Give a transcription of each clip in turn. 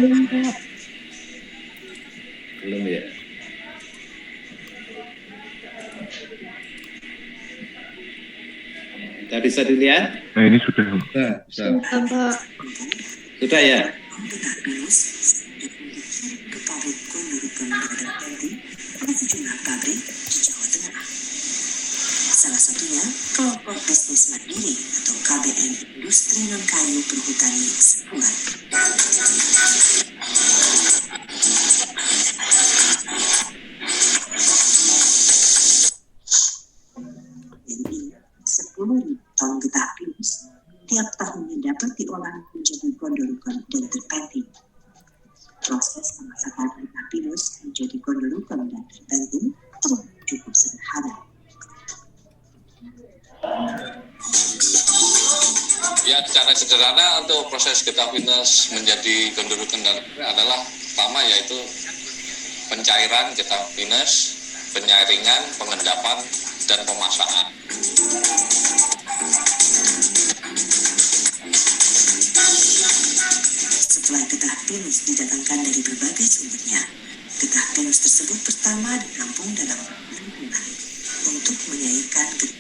Belum ya? Sudah bisa dilihat? Nah, ini sudah. Sudah. Sudah ya? Salah satunya kelompok bisnis mandiri atau KBM Industri Non-Kayu Perhutani Sepuan. Jadi 10.000 ton getah pinus tiap tahunnya dapat diolah menjadi gondorukan dan terpenting. Proses pemasakan getah pinus menjadi gondorukan dan terpenting cukup sederhana. Ya, secara sederhana untuk proses getah pinus menjadi gondorukan adalah pertama yaitu pencairan getah pinus, penyaringan, pengendapan, dan pemasakan. Setelah getah pinus didatangkan dari berbagai sumbernya, getah pinus tersebut pertama ditampung dalam lingkungan untuk menyairkan getah.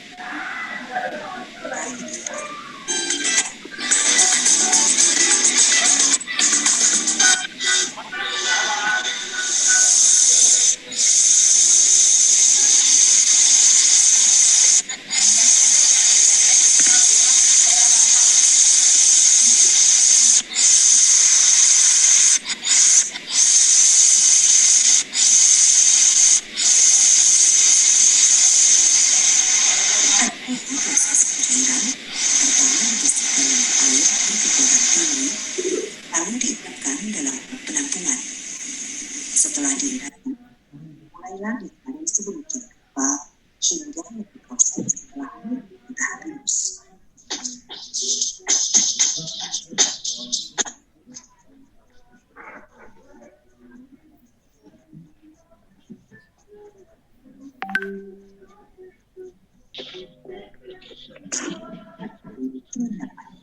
Proses pencairan pertama dibersihkan dengan air di ketinggian tinggi, lalu diikatkan dalam penampungan. Setelah direndam, mulailah ditarik sedemikian rupa hingga diproses setelah getah pinus.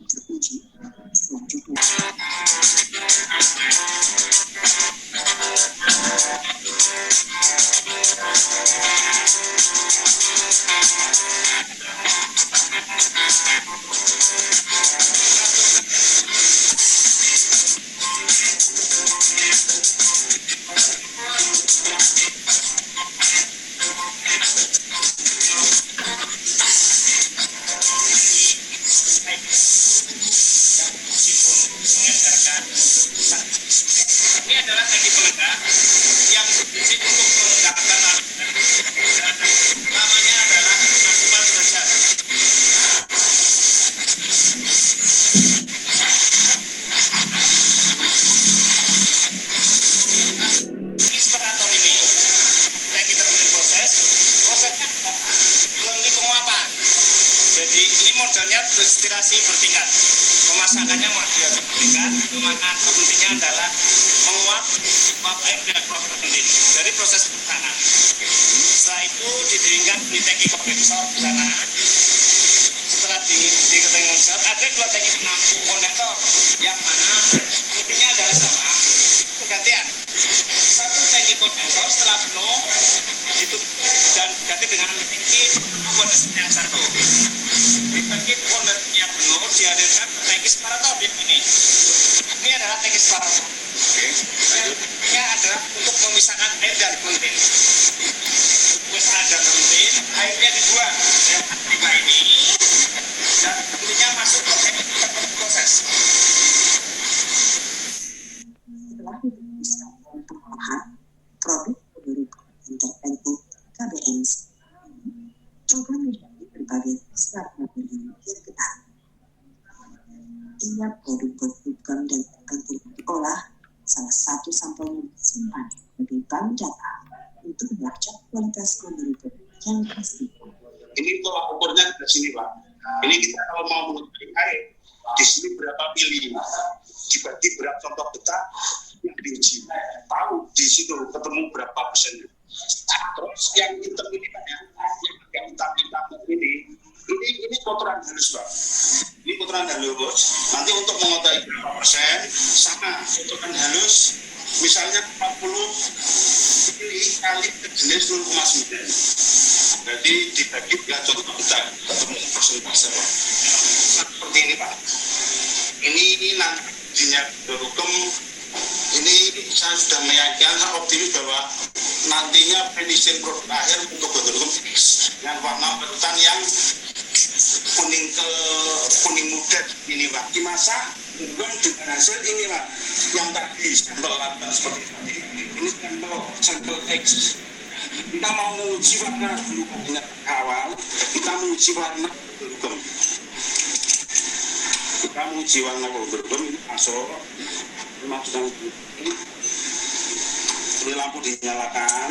Teruji selanjutnya. Ini adalah teknik peledak yang spesifik untuk meledakkan namanya adalah maksimal derajat. Inspirator ini teknik terbentuk prosesnya melalui penguapan. Jadi ini modelnya destilasi bertingkat. Pemasakannya model bertingkat, dimana pentingnya adalah menguap air dengan proses penting dari proses pertahanan. Setelah itu didinginkan di tangki kondensor di sana. Setelah di kondensor ada dua tangki penampung kondensor yang mana intinya adalah sama pergantian. Satu tangki kondensor setelah penuh itu dan ganti dengan tangki kondensor yang satu. Di tangki kondensor yang penuh dihadirkan tangki separator ini. Ini adalah tangki separator. Ini adalah untuk memisahkan air dari konten. Memisahkan dari konten, airnya dibuang dari pipa ini dan tentunya masuk ke proses. Setelah diputuskan dalam pengolahan, produk gondorukan yang terpenting KBM juga menjadi berbagai serat material yang ketat. Ia produk gondorukan dan terpenting diolah, salah satu sampelnya disimpan sebagai bank data untuk melacak kualitas gondorukan yang pasti. Ini tolak ukurnya dari sini, Pak. Ini kita kalau mau mengukur air, di sini berapa mili, dibagi berapa contoh getah yang diuji. Tahu di situ ketemu berapa persen. Terus yang hitam ini Pak ya, yang hitam ini kotoran halus Pak. Ini putaran halus. Nanti untuk mengetahui berapa persen, sama putaran halus, misalnya 40 ini kali jenis 0,9. Jadi dibagi dengan contoh kita ketemu persentase. Seperti ini Pak. Ini nantinya hukum ini saya sudah meyakinkan, saya optimis bahwa nantinya finishing produk akhir untuk gondor X dengan warna perutan yang kuning muda ini Pak. Dimasak dengan hasil ini Pak. Yang tadi sampel seperti tadi. Ini sampel X. Kita mau menguji warna dulu awal. Kita menguji warna dulu. Kita menguji warna dulu ini masuk. Ini lampu dinyalakan.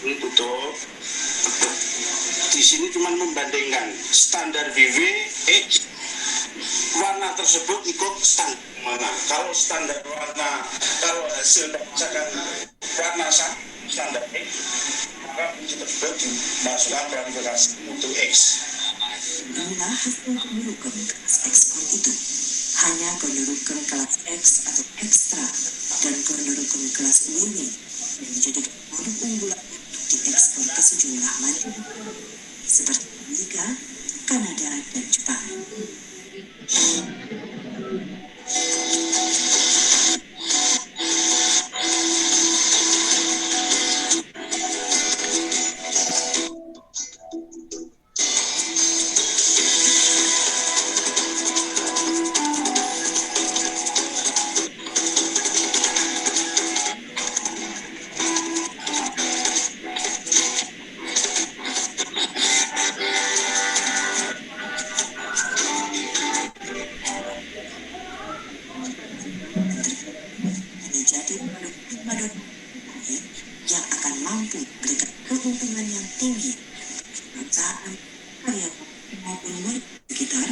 Ini tutup. Di sini cuma membandingkan standar VV X warna tersebut ikut standar mana. Kalau standar warna, kalau hasil misalkan warna standar X, maka itu tersebut dimasukkan kualifikasi untuk X. Inilah hasil gondorukem kelas ekspor itu. Hanya gondorukem kelas X atau ekstra dan gondorukem kelas mini yang menjadi produk unggulan untuk diekspor ke sejumlah negara seperti Amerika, Kanada, dan Jepang. Menjadi produk produk yang akan mampu memberikan keuntungan yang tinggi perusahaan, karyawan maupun warga sekitar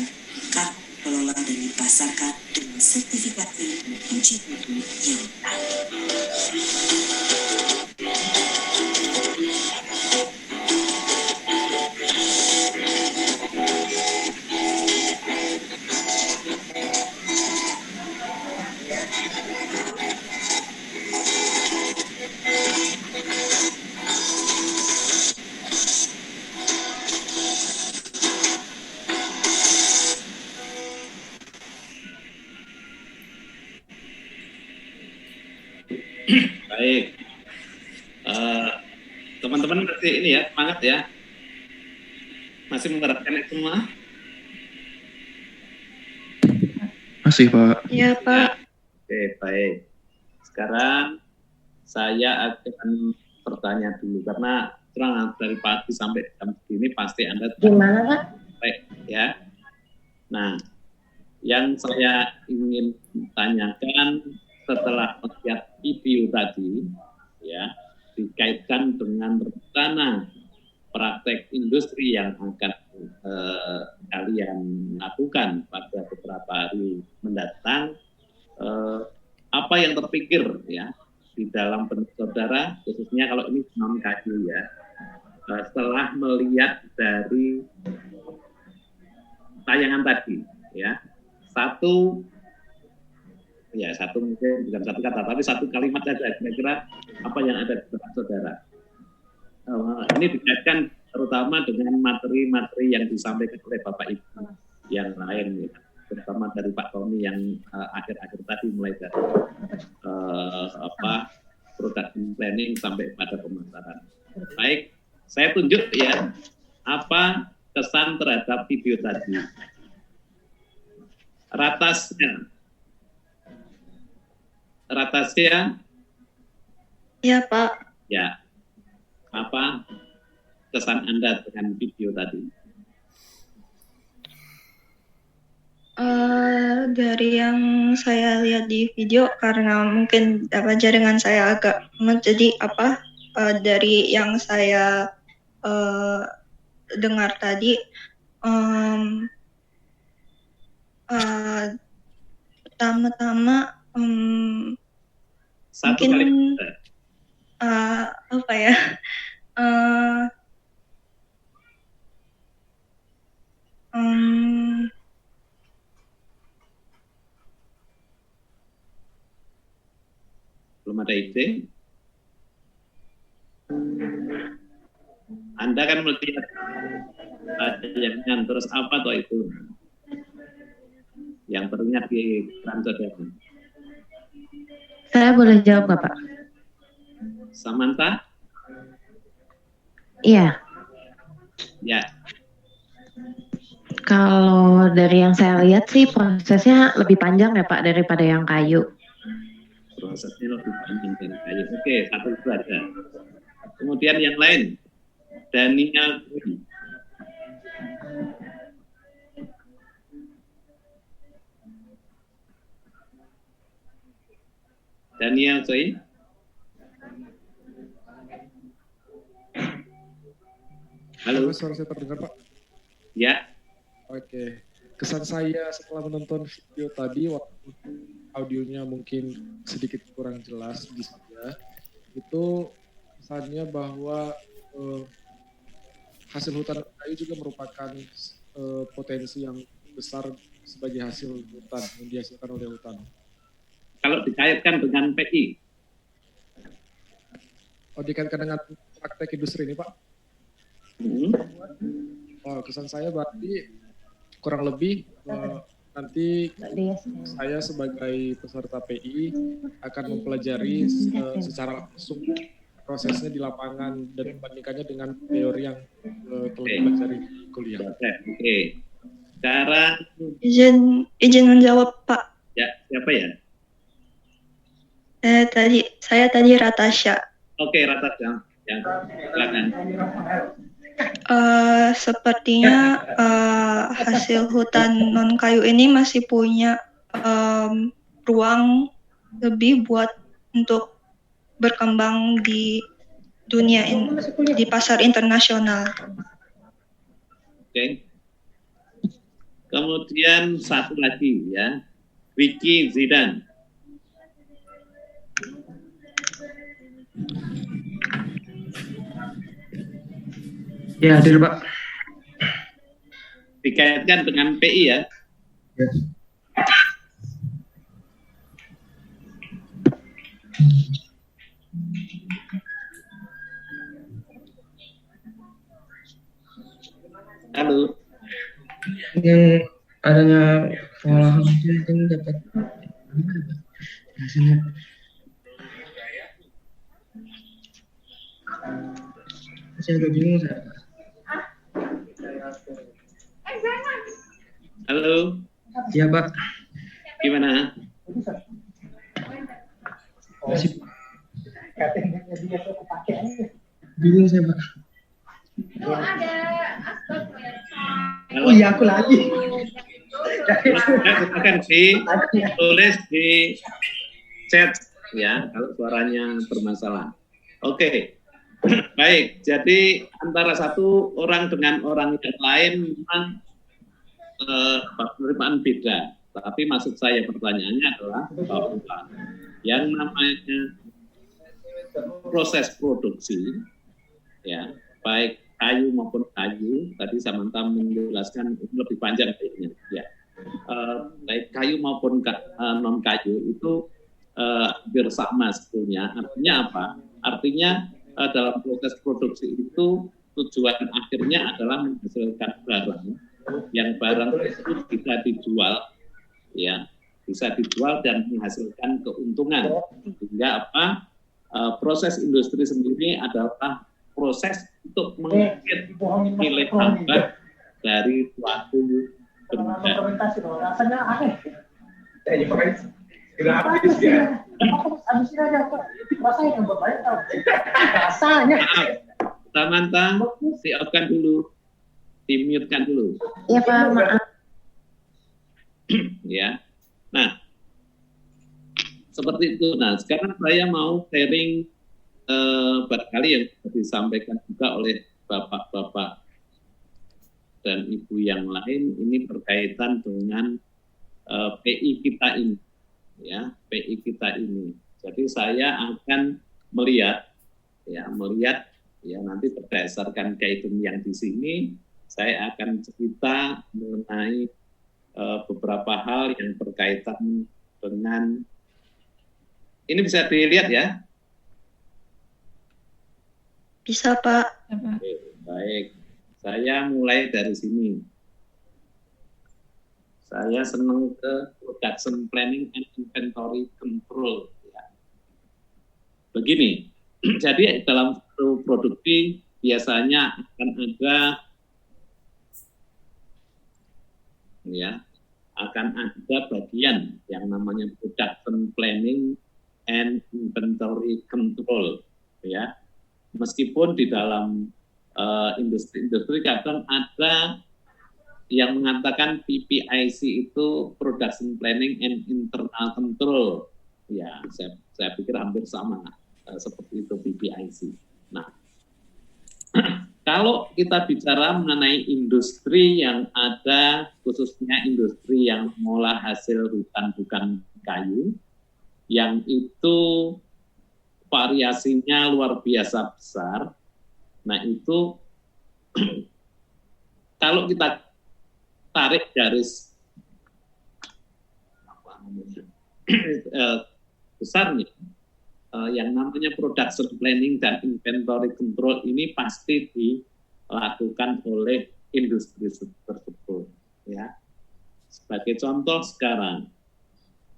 karena dikelola dan dipasarkan dengan sertifikasi uji mutu yang baik. Baik. Teman-teman masih ini ya, semangat ya. Masih mengharapkan itu semua? Masih Pak. Iya Pak. Oke, baik. Sekarang saya akan bertanya dulu karena terang dari pagi sampai jam segini pasti Anda Gimana Pak? baik ya. Nah, yang saya ingin tanyakan setelah melihat video tadi ya dikaitkan dengan rencana praktek industri yang akan kalian lakukan pada beberapa hari mendatang, apa yang terpikir ya di dalam benak saudara, khususnya kalau ini non kayu ya, setelah melihat dari tayangan tadi ya, satu mungkin bukan satu kata tapi satu kalimat saja kira-kira apa yang ada di benak saudara. Ini dikaitkan terutama dengan materi-materi yang disampaikan oleh Bapak Ibu yang lain, ya. Terutama dari Pak Tony yang akhir-akhir tadi mulai dari production planning sampai pada pemasaran. Baik, saya tunjuk ya apa kesan terhadap video tadi. Ratasnya. Iya Pak. Ya. Apa kesan Anda dengan video tadi? Dari yang saya lihat di video, karena mungkin jaringan saya agak jadi dari yang saya dengar tadi, pertama-tama Satu mungkin Belum ada ide? Anda kan melihat yang terus apa toh itu yang teringat di ekran saudara? Saya boleh jawab nggak, Pak? Samantha? Iya. Ya. Kalau dari yang saya lihat sih prosesnya lebih panjang ya Pak daripada yang kayu. Prosesnya lebih panjang dari kayu. Oke, satu itu ada. Kemudian yang lain, Daniel. Daniel, sorry. Halo. Suara saya terdengar, Pak? Ya. Oke. Kesan saya setelah menonton video tadi, waktu audionya mungkin sedikit kurang jelas di saya, itu kesannya bahwa hasil hutan kayu juga merupakan potensi yang besar sebagai hasil hutan yang dihasilkan oleh hutan. Kalau dikaitkan dengan PI? Oh, dikaitkan dengan praktek industri ini, Pak? Oh, kesan saya berarti kurang lebih nanti saya sebagai peserta PI akan mempelajari secara langsung prosesnya di lapangan dan membandingkannya dengan teori yang telah dipelajari di kuliah. Oke. Sekarang izin menjawab, Pak. Ya, siapa ya? Saya tadi Ratasha. Oke, Ratasha. Yang silakan. Sepertinya hasil hutan non kayu ini masih punya ruang lebih buat untuk berkembang di dunia di pasar internasional. Oke. Kemudian satu lagi ya, Vicky Zidan. Ya, hadir Pak. Dikaitkan dengan PI ya. Ya. Halo. Yang adanya pengolahan itu dapat hasilnya. Saya udah bingung saya. Halo. Iya Pak. Gimana? Masih bingung saya Pak. Oh iya, aku lagi. Akan tulis di chat ya kalau suaranya bermasalah. Oke. Baik, jadi antara satu orang dengan orang yang lain memang penerimaan beda. Tapi maksud saya pertanyaannya adalah bahwa yang namanya proses produksi, ya baik kayu maupun kayu, tadi Samantha menjelaskan itu lebih panjang kayaknya, ya. Baik kayu maupun non kayu itu hampir sama sebetulnya. Artinya apa? Artinya dalam proses produksi itu tujuan akhirnya adalah menghasilkan barang yang barang itu bisa dijual, ya bisa dijual dan menghasilkan keuntungan. Sehingga apa? Proses industri sendiri adalah proses untuk mengukir nilai tambah dari suatu benda. Samantha, siapkan dulu, dimute-kan dulu. Iya Pak, maaf. Ya, nah seperti itu. Nah sekarang saya mau sharing barangkali yang disampaikan juga oleh bapak-bapak dan ibu yang lain ini berkaitan dengan PI kita ini, ya PI kita ini. Jadi saya akan melihat ya nanti berdasarkan guidance yang di sini saya akan cerita mengenai beberapa hal yang berkaitan dengan, ini bisa dilihat ya? Bisa, Pak. Oke, baik, saya mulai dari sini. Saya senang ke production planning and inventory control. Ya. Begini, jadi dalam produksi biasanya akan ada bagian yang namanya production planning and inventory control, ya. Meskipun di dalam industri kadang ada yang mengatakan PPIC itu production planning and internal control, ya. Saya pikir hampir sama seperti itu PPIC. Nah, kalau kita bicara mengenai industri yang ada, khususnya industri yang mengolah hasil hutan bukan kayu, yang itu variasinya luar biasa besar. Nah itu, kalau kita tarik garis besarnya, yang namanya production planning dan inventory control ini pasti dilakukan oleh industri tersebut, ya. Sebagai contoh sekarang,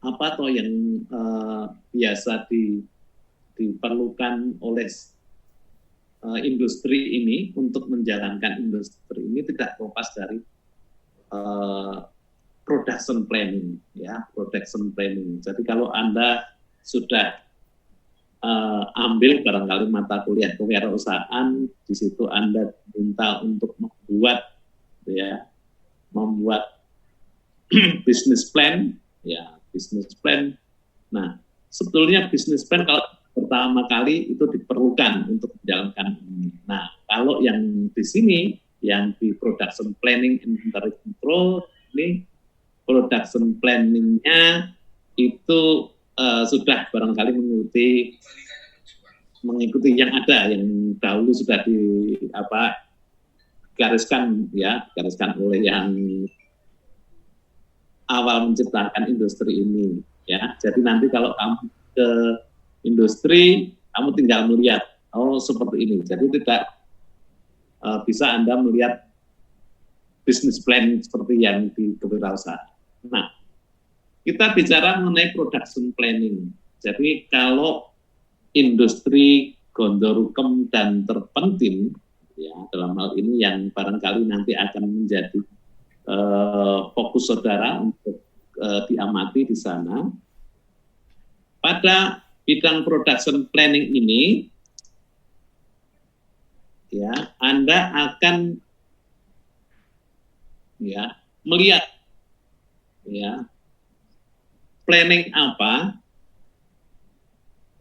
apa toh yang biasa diperlukan oleh industri ini untuk menjalankan industri ini tidak lepas dari production planning, ya, production planning. Jadi kalau Anda sudah ambil barangkali mata kuliah kewirausahaan, di situ Anda minta untuk membuat business plan, ya, business plan. Nah, sebetulnya business plan kalau pertama kali itu diperlukan untuk menjalankan ini. Nah, kalau yang di sini, yang di production planning and inventory control, ini production planning-nya itu sudah barangkali mengikuti yang ada, yang dahulu sudah digariskan oleh yang awal menciptakan industri ini, ya. Jadi nanti kalau kamu ke industri, kamu tinggal melihat, oh seperti ini. Jadi tidak bisa Anda melihat business plan seperti yang di kewirausahaan. Nah, kita bicara mengenai production planning. Jadi kalau industri Gondorukem dan Terpentin, ya, dalam hal ini yang barangkali nanti akan menjadi fokus saudara untuk diamati di sana. Pada bidang production planning ini, ya, Anda akan melihat, ya, planning apa,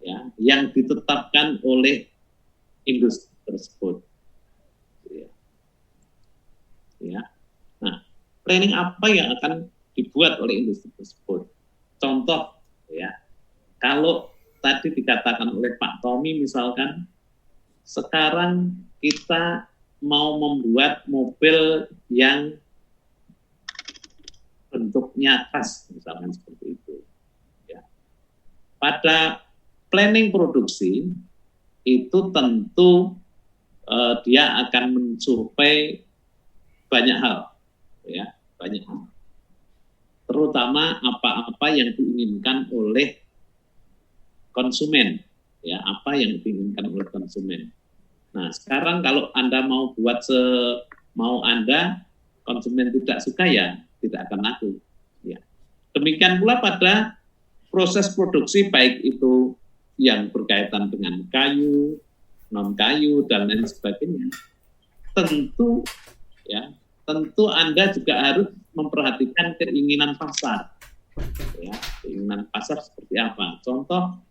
ya, yang ditetapkan oleh industri tersebut, ya. Nah, planning apa yang akan dibuat oleh industri tersebut? Contoh, ya, kalau tadi dikatakan oleh Pak Tommy misalkan, sekarang kita mau membuat mobil yang bentuknya khas, misalkan seperti itu. Ya. Pada planning produksi itu tentu dia akan mensurvei banyak hal, ya, banyak hal. Terutama apa-apa yang diinginkan oleh konsumen, ya, apa yang diinginkan oleh konsumen. Nah, sekarang kalau Anda mau buat mau Anda, konsumen tidak suka, ya tidak akan laku. Ya. Demikian pula pada proses produksi, baik itu yang berkaitan dengan kayu, non kayu dan lain sebagainya. Tentu, ya, tentu Anda juga harus memperhatikan keinginan pasar. Ya, keinginan pasar seperti apa? Contoh,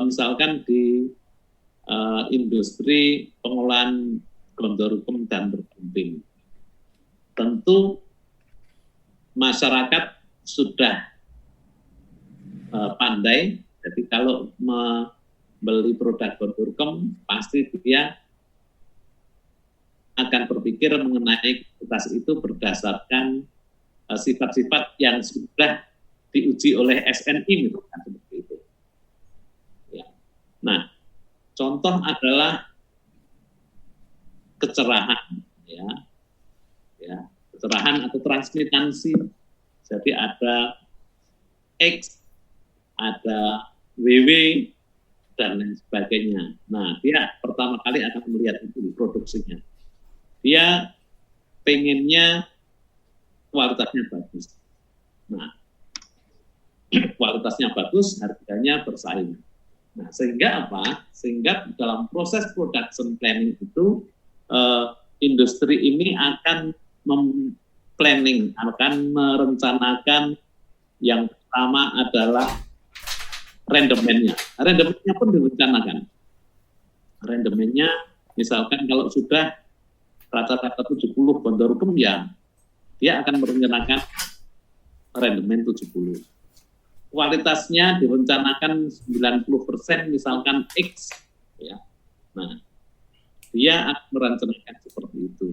misalkan di industri pengolahan Gondorukem dan Terpentin. Tentu masyarakat sudah pandai, jadi kalau membeli produk Gondorukem pasti dia akan berpikir mengenai kualitas itu berdasarkan sifat-sifat yang sudah diuji oleh SNI misalkan seperti itu. Ya. Nah, contoh adalah kecerahan, ya, kecerahan atau transmitansi. Jadi ada X, ada WW, dan lain sebagainya. Nah, dia pertama kali akan melihat itu produksinya. Dia pengennya kualitasnya bagus. Nah, kualitasnya bagus, harganya bersaing. Nah, sehingga apa? Sehingga dalam proses production planning itu industri ini akan planning, akan merencanakan yang pertama adalah rendemennya. Rendemennya pun direncanakan. Rendemennya misalkan kalau sudah rata-rata 70 Bondorukem, ya dia akan merencanakan rendemen 70. Kualitasnya direncanakan 90% misalkan X, ya. Nah, dia akan merencanakan seperti itu.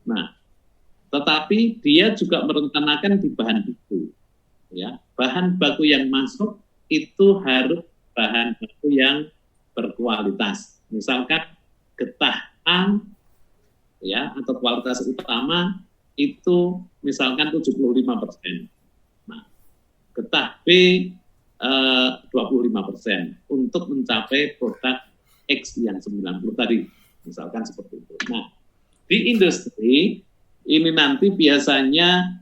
Nah, tetapi dia juga merencanakan di bahan baku, ya. Bahan baku yang masuk itu harus bahan baku yang berkualitas. Misalkan getah A, ya, atau kualitas utama itu misalkan 75%. Nah, getah B 25% untuk mencapai produk X yang 90 tadi, misalkan seperti itu. Nah, di industri ini nanti biasanya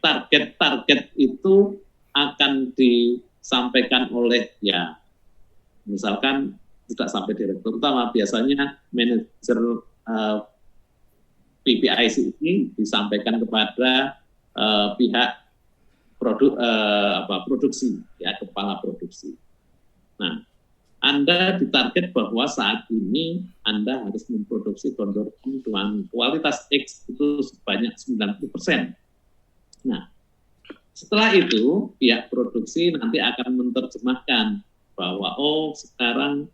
target-target itu akan disampaikan oleh, ya, misalkan tidak sampai direktur utama, biasanya manajer PPIC ini disampaikan kepada pihak produksi, ya, kepala produksi. Nah, Anda ditarget bahwa saat ini Anda harus memproduksi Bondorukem dengan kualitas X itu sebanyak 90%. Nah, setelah itu pihak produksi nanti akan menerjemahkan bahwa sekarang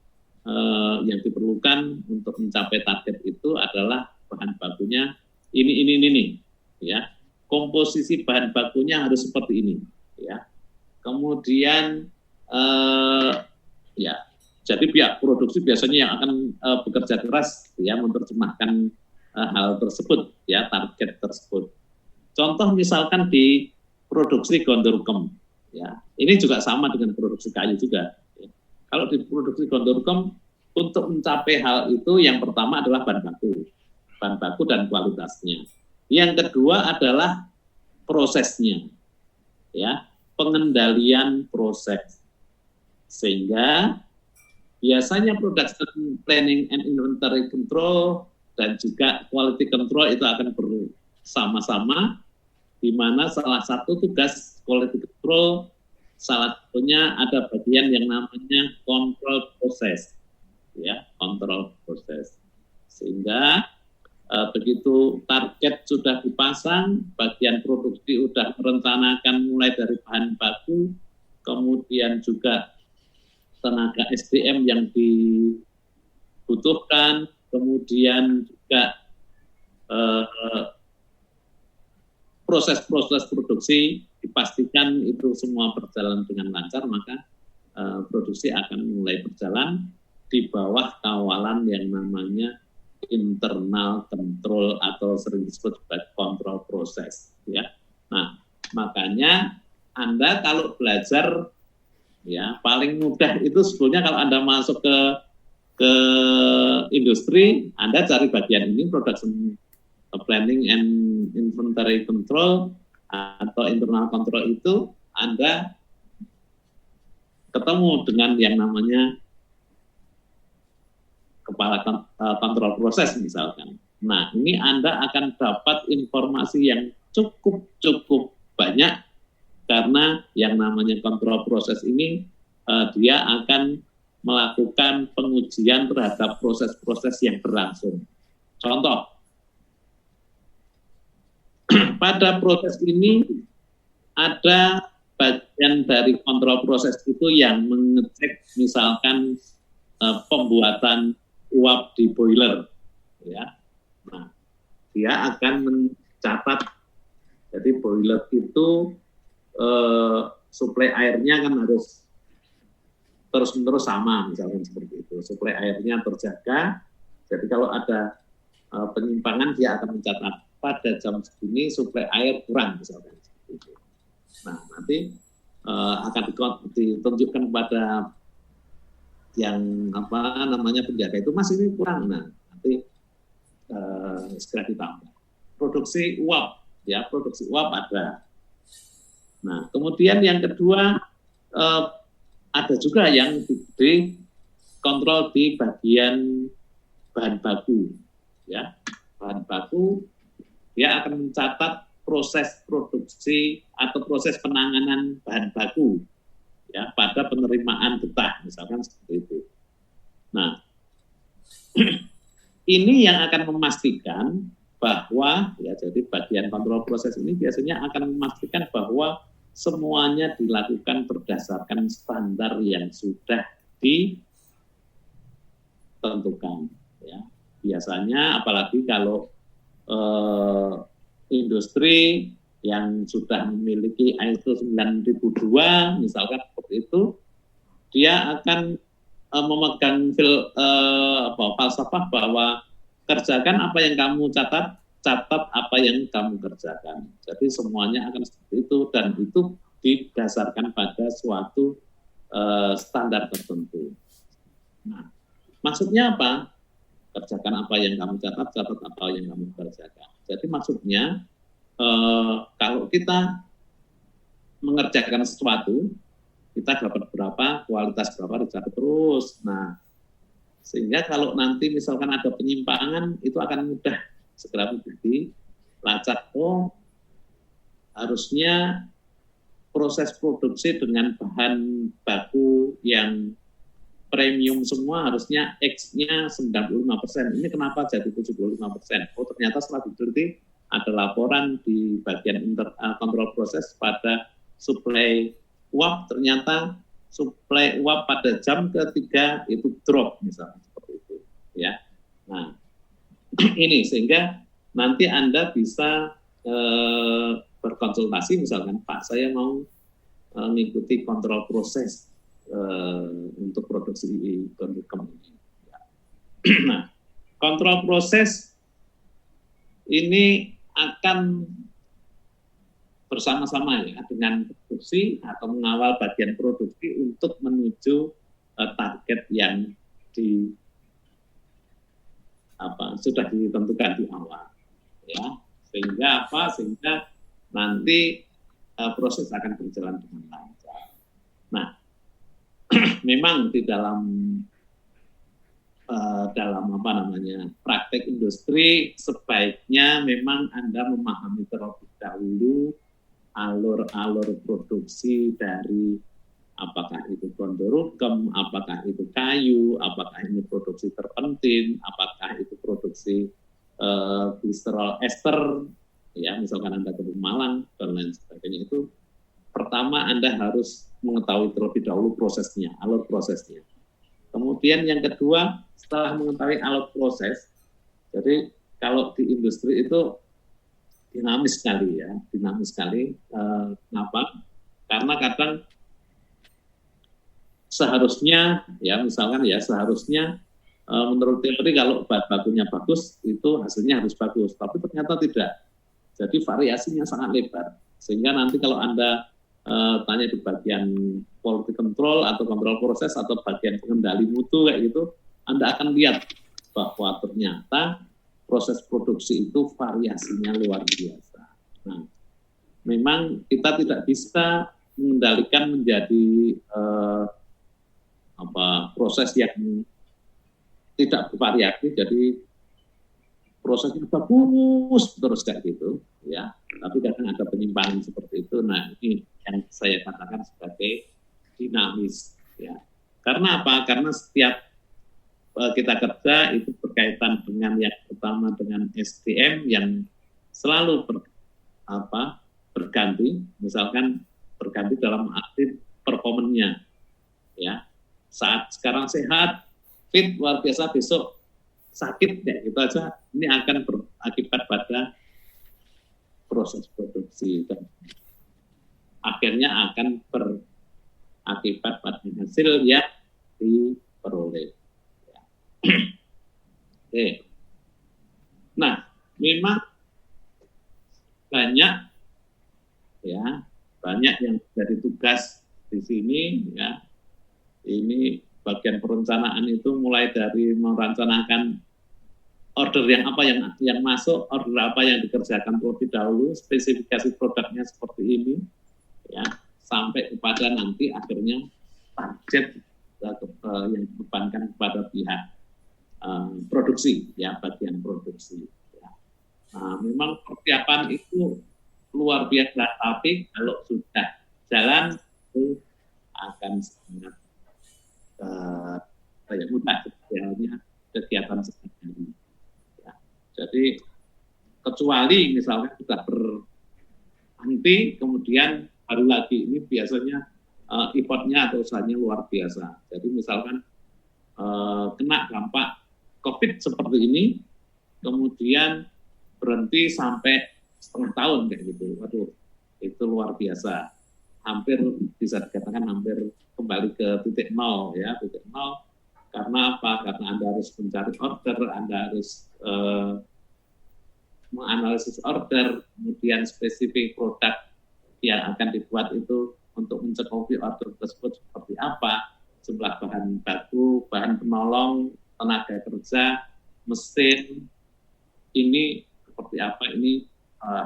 yang diperlukan untuk mencapai target itu adalah bahan bakunya ini, ya. Komposisi bahan bakunya harus seperti ini, ya. Kemudian ya, jadi pihak produksi biasanya yang akan bekerja keras, ya, menerjemahkan hal tersebut, ya, target tersebut. Contoh misalkan di produksi Bondorukem, ya, ini juga sama dengan produksi kayu juga. Ya. Kalau di produksi Bondorukem, untuk mencapai hal itu yang pertama adalah bahan baku dan kualitasnya. Yang kedua adalah prosesnya, ya, pengendalian proses. Sehingga biasanya production planning and inventory control dan juga quality control itu akan bersama-sama, di mana salah satu tugas quality control, salah satunya ada bagian yang namanya control proses, ya, control proses. Sehingga begitu target sudah dipasang, bagian produksi sudah merencanakan mulai dari bahan baku, kemudian juga tenaga SDM yang dibutuhkan, kemudian juga proses-proses produksi dipastikan itu semua berjalan dengan lancar, maka produksi akan mulai berjalan di bawah kawalan yang namanya internal control atau sering disebut sebagai kontrol proses, ya. Nah, makanya Anda kalau belajar, ya, paling mudah itu sebetulnya kalau Anda masuk ke industri, Anda cari bagian ini, production planning and inventory control atau internal control, itu Anda ketemu dengan yang namanya kepala kontrol proses misalkan. Nah, ini Anda akan dapat informasi yang cukup banyak, karena yang namanya kontrol proses ini dia akan melakukan pengujian terhadap proses-proses yang berlangsung. Contoh, pada proses ini ada bagian dari kontrol proses itu yang mengecek misalkan pembuatan uap di boiler, ya. Nah, dia akan mencatat, jadi boiler itu suplai airnya kan harus terus-menerus sama, misalkan seperti itu. Suplai airnya terjaga, jadi kalau ada penyimpangan dia akan mencatat pada jam segini suplai air kurang, misalkan seperti itu. Nah, nanti akan ditunjukkan kepada yang penjaga itu, Mas ini kurang, nah nanti segera ditambah. Produksi uap, ya produksi uap ada. Nah, kemudian yang kedua ada juga yang dikontrol di bagian bahan baku, ya bahan baku dia akan mencatat proses produksi atau proses penanganan bahan baku, ya pada penerimaan getah, misalkan seperti itu. Nah, ini yang akan memastikan bahwa, ya jadi bagian kontrol proses ini biasanya akan memastikan bahwa semuanya dilakukan berdasarkan standar yang sudah ditentukan. Ya. Biasanya apalagi kalau industri yang sudah memiliki ISO 9002 misalkan seperti itu, dia akan memegang falsafah bahwa kerjakan apa yang kamu catat apa yang kamu kerjakan. Jadi semuanya akan seperti itu, dan itu didasarkan pada suatu standar tertentu. Nah, maksudnya apa? Kerjakan apa yang kamu catat apa yang kamu kerjakan. Jadi maksudnya kalau kita mengerjakan sesuatu, kita dapat berapa, kualitas berapa dicatat terus. Nah, sehingga kalau nanti misalkan ada penyimpangan, itu akan mudah segera dilacak. Oh, harusnya proses produksi dengan bahan baku yang premium semua harusnya X-nya 95%. Ini kenapa jadi 75%? Oh, ternyata setelah diteliti ada laporan di bagian kontrol proses pada suplai uap, ternyata suplai uap pada jam ketiga itu drop, misalnya seperti itu, ya. Nah, ini sehingga nanti Anda bisa berkonsultasi, misalkan Pak, saya mau mengikuti kontrol proses untuk produksi kondukem ini. Nah, kontrol proses ini akan bersama-sama ya dengan produksi atau mengawal bagian produksi untuk menuju target yang sudah ditentukan di awal, ya. Sehingga sehingga nanti proses akan berjalan dengan lancar. Nah, memang di dalam praktek industri sebaiknya memang Anda memahami terlebih dahulu alur-alur produksi dari apakah itu kondorukem, apakah itu kayu, apakah ini produksi terpentin, apakah itu produksi gliserol ester, ya misalkan Anda ke Malang dan lain sebagainya. Itu pertama Anda harus mengetahui terlebih dahulu prosesnya, alur prosesnya. Kemudian yang kedua, setelah mengetahui alur proses, jadi kalau di industri itu dinamis sekali ya, dinamis sekali. Kenapa? Karena kadang seharusnya ya misalkan ya seharusnya menurut teori kalau bahan bakunya bagus itu hasilnya harus bagus, tapi ternyata tidak. Jadi variasinya sangat lebar, sehingga nanti kalau Anda tanya di bagian quality control atau kontrol proses atau bagian pengendali mutu kayak gitu, Anda akan lihat bahwa ternyata proses produksi itu variasinya luar biasa. Nah, memang kita tidak bisa mengendalikan menjadi proses yang tidak bervariasi, jadi prosesnya bagus terus kayak gitu, ya. Tapi kadang ada penyimpangan seperti itu. Nah, ini yang saya katakan sebagai dinamis, ya. Karena apa? Karena setiap kita kerja itu berkaitan dengan yang pertama dengan SDM yang selalu berganti, misalkan berganti dalam arti performanya, ya. Saat sekarang sehat, fit luar biasa, besok sakit ya gitu aja, ini akan berakibat pada proses produksi dan akhirnya akan berakibat pada hasil yang diperoleh. Ya. Oke. Nah, memang banyak yang jadi tugas di sini ya. Ini bagian perencanaan itu mulai dari merencanakan order yang apa yang masuk, order apa yang dikerjakan terlebih dahulu, spesifikasi produknya seperti ini, ya, sampai kepada nanti akhirnya target yang dibebankan kepada pihak produksi, ya, bagian produksi. Ya. Nah, memang persiapan itu luar biasa, tapi kalau sudah jalan itu akan sangat mudah sebenarnya kegiatan sehari-hari. Jadi kecuali misalnya kita berhenti, kemudian baru lagi, ini biasanya effortnya atau usahanya luar biasa. Jadi misalkan kena dampak COVID seperti ini, kemudian berhenti sampai setengah tahun kayak gitu. Waduh, itu luar biasa. Hampir bisa dikatakan hampir kembali ke titik nol ya, titik nol. Karena apa? Karena Anda harus mencari order, Anda harus menganalisis order, kemudian spesifik produk yang akan dibuat itu untuk mencukupi order tersebut seperti apa, jumlah bahan baku, bahan penolong, tenaga kerja, mesin, ini seperti apa, ini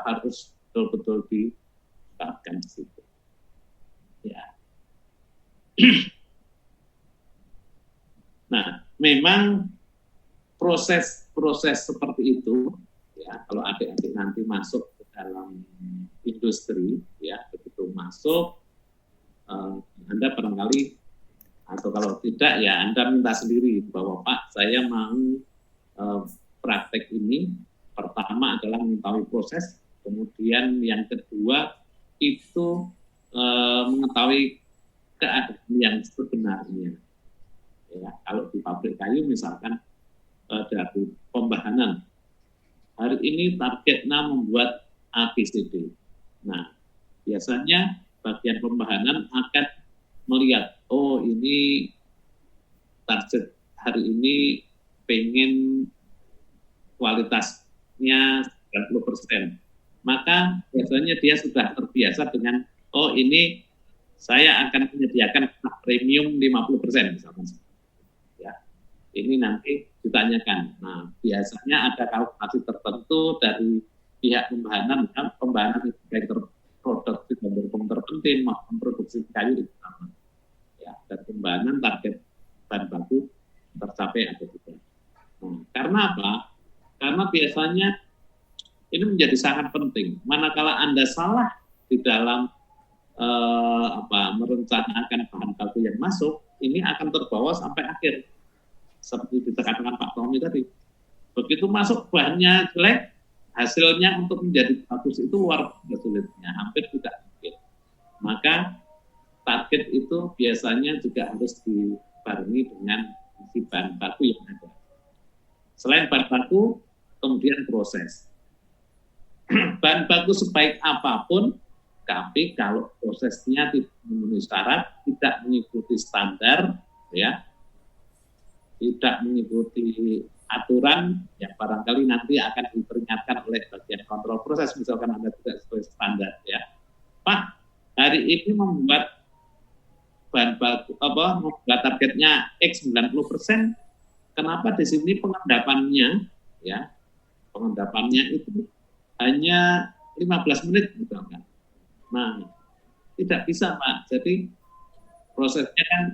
harus betul-betul ditetapkan di situ. Ya. Nah, memang proses seperti itu, ya, kalau adik-adik nanti masuk ke dalam industri, ya, begitu masuk, Anda barangkali, atau kalau tidak, ya Anda minta sendiri bahwa Pak, saya mau praktek ini. Pertama adalah mengetahui proses, kemudian yang kedua itu mengetahui keadaan yang sebenarnya. Ya, kalau di pabrik kayu misalkan dari pembahanan, hari ini targetnya membuat ABCD. Nah, biasanya bagian pembahanan akan melihat, oh ini target hari ini pengen kualitasnya 90%. Maka biasanya dia sudah terbiasa dengan, oh ini saya akan menyediakan premium 50% misalkan. Ini nanti ditanyakan. Nah, biasanya ada kalkulasi tertentu dari pihak pembahanan, kan pembahanan itu baik produksi dan terpenting maupun produksi kayu itu sama. Ya, dan pembahanan target bahan baku tercapai atau tidak. Nah, karena apa? Karena biasanya ini menjadi sangat penting. Manakala Anda salah di dalam merencanakan bahan baku yang masuk, ini akan terbawa sampai akhir. Seperti dikatakan Pak Tommy tadi, begitu masuk bahannya jelek, hasilnya untuk menjadi bagus itu luar biasa sulitnya, hampir tidak mungkin. Maka target itu biasanya juga harus dibarengi dengan isi bahan baku yang ada. Selain bahan baku, kemudian proses. Bahan baku sebaik apapun, tapi kalau prosesnya tidak memenuhi syarat, tidak mengikuti standar, ya, tidak mengikuti aturan, yang barangkali nanti akan diperingatkan oleh bagian kontrol proses, misalkan Anda tidak sesuai standar, ya. Pak, hari ini membuat bahan baku, membuat targetnya X 90%, kenapa di sini pengendapannya, ya, pengendapannya itu hanya 15 menit, misalkan. Nah, tidak bisa, Pak. Jadi prosesnya kan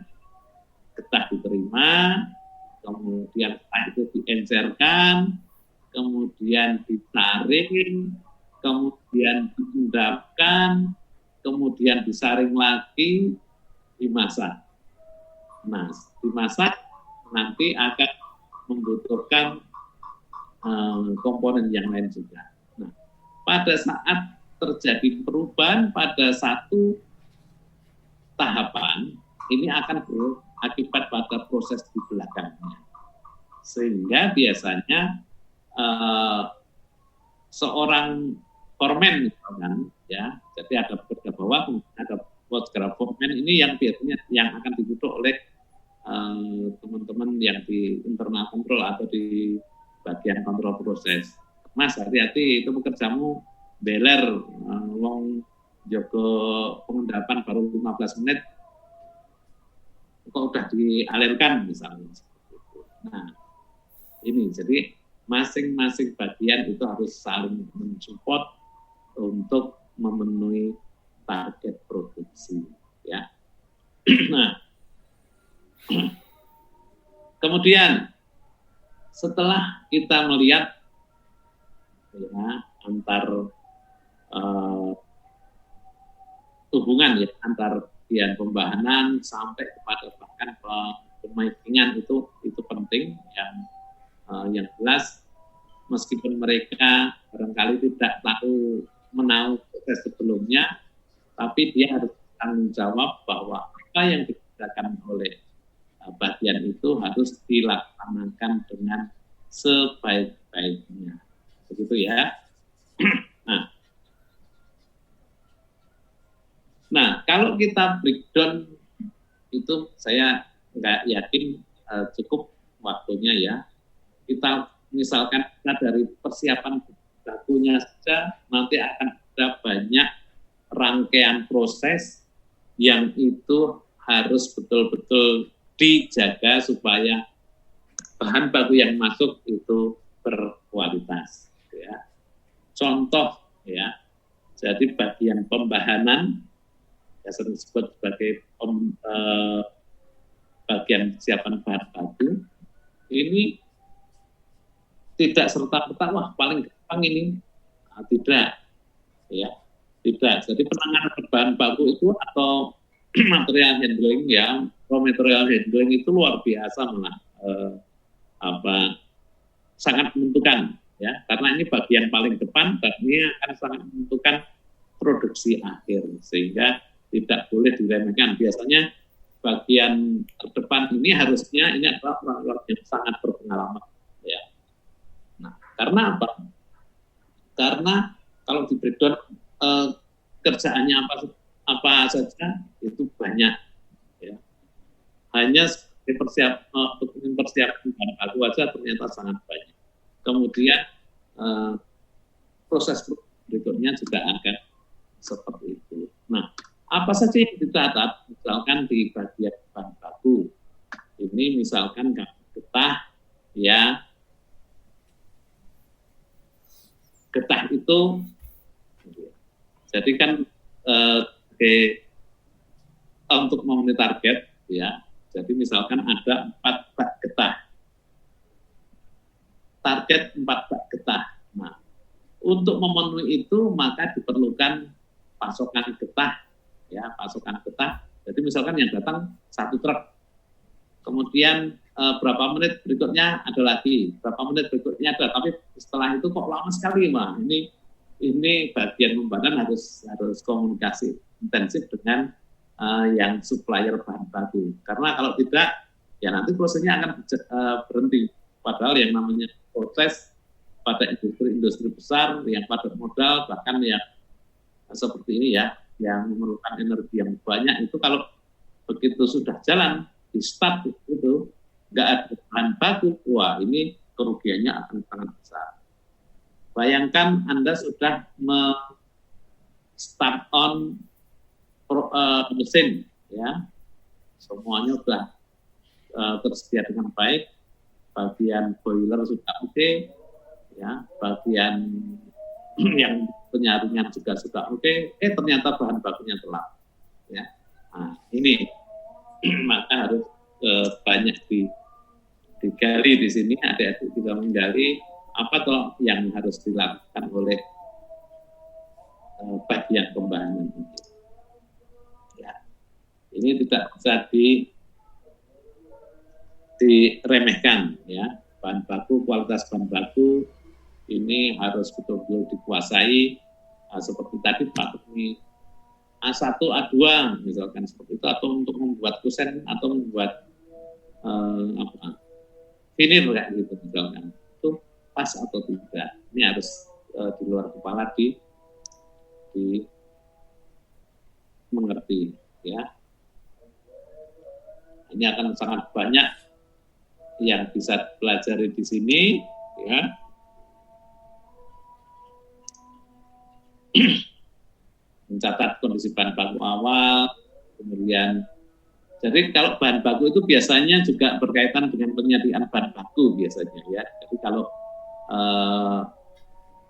getah diterima, kemudian itu diencerkan, kemudian disaring, kemudian diendapkan, kemudian disaring lagi, dimasak. Nah, dimasak nanti akan membutuhkan komponen yang lain juga. Nah, pada saat terjadi perubahan pada satu tahapan, ini akan berakibat pada proses di belakangnya. Sehingga biasanya seorang foreman misalkan, ya, jadi ada pekerja bawah, ada pekerja foreman ini yang biasanya yang akan diduduk oleh teman-teman yang di internal kontrol atau di bagian kontrol proses. Mas, hati-hati, itu pekerjamu beler, wong jogo pengendapan baru 15 menit, kok udah dialirkan misalnya. Nah, ini jadi masing-masing bagian itu harus saling mensupport untuk memenuhi target produksi, ya. Nah, kemudian setelah kita melihat ya, antar hubungan ya antar bagian pembahanan sampai kepada bahkan pemakingan itu penting yang jelas meskipun mereka barangkali tidak tahu menahu proses sebelumnya, tapi dia harus tanggung jawab bahwa apa yang dikerjakan oleh bagian itu harus dilaksanakan dengan sebaik-baiknya. Begitu ya. Nah, kalau kita breakdown itu saya nggak yakin cukup waktunya ya. Kita misalkan dari persiapan bakunya saja nanti akan ada banyak rangkaian proses yang itu harus betul-betul dijaga supaya bahan baku yang masuk itu berkualitas. Ya. Contoh ya, jadi bagian pembahanan yang sering disebut sebagai bagian persiapan bahan baku ini tidak serta-merta wah paling gampang ini, tidak ya, tidak. Jadi penanganan bahan baku itu atau material handling ya, raw material handling itu luar biasa malah sangat menentukan ya, karena ini bagian paling depan dan ini akan sangat menentukan produksi akhir sehingga tidak boleh diremehkan. Biasanya bagian terdepan ini harusnya ini adalah orang-orang yang sangat berpengalaman ya. Nah, karena apa? Karena kalau di breakdown kerjaannya apa saja itu banyak ya. Hanya persiapan bahan baku saja ternyata sangat banyak. Kemudian proses berikutnya juga akan seperti itu. Nah, apa saja yang dicatat misalkan di bagian bahan baku ini misalkan getah ya, getah itu jadi kan untuk memenuhi target ya, jadi misalkan ada 4 bak getah, target 4 bak getah. Nah, untuk memenuhi itu maka diperlukan pasokan getah ya, pasokan getah. Jadi misalkan yang datang 1 truk, kemudian berapa menit berikutnya ada lagi, berapa menit berikutnya ada, tapi setelah itu kok lama sekali, Wah, ini bagian pembahanan harus komunikasi intensif dengan yang supplier bahan baku, karena kalau tidak ya nanti prosesnya akan berhenti. Padahal yang namanya proses pada industri besar yang padat modal bahkan yang seperti ini ya, yang memerlukan energi yang banyak itu kalau begitu sudah jalan di start itu nggak ada bahan baku, wah ini kerugiannya akan sangat besar. Bayangkan Anda sudah start on mesin ya, semuanya sudah tersedia dengan baik, bagian boiler sudah oke, ya, bagian yang penyaringan juga sudah oke, ternyata bahan bakunya telat ya. Nah, ini maka harus banyak digali di sini, adik-adik juga menggali apa toh yang harus dilakukan oleh bagian pembahanan ini. Ya, ini tidak bisa diremehkan ya. Bahan baku, kualitas bahan baku ini harus betul-betul dikuasai seperti tadi Pak ini A1, A2 misalkan seperti itu, atau untuk membuat kusen atau membuat finir kayak gitu misalkan, itu pas atau tidak. Ini harus di luar kepala di mengerti, ya. Ini akan sangat banyak yang bisa pelajari di sini, ya. Mencatat kondisi bahan baku awal, kemudian jadi kalau bahan baku itu biasanya juga berkaitan dengan penyediaan bahan baku biasanya, ya. Jadi kalau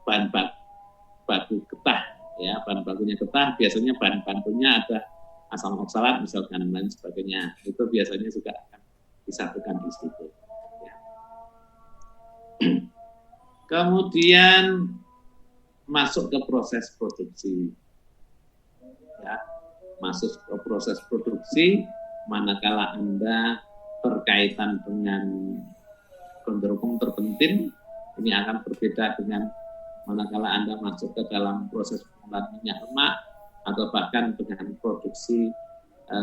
bahan baku getah, ya, bahan bakunya getah, biasanya bahan bakunya ada asam oksalat misalkan dan sebagainya, itu biasanya juga akan disatukan di situ. Ya. Kemudian masuk ke proses produksi, ya, masuk ke proses produksi manakala Anda berkaitan dengan kondorokong terpentin, ini akan berbeda dengan manakala Anda masuk ke dalam proses pengolahan minyak lemak atau bahkan dengan produksi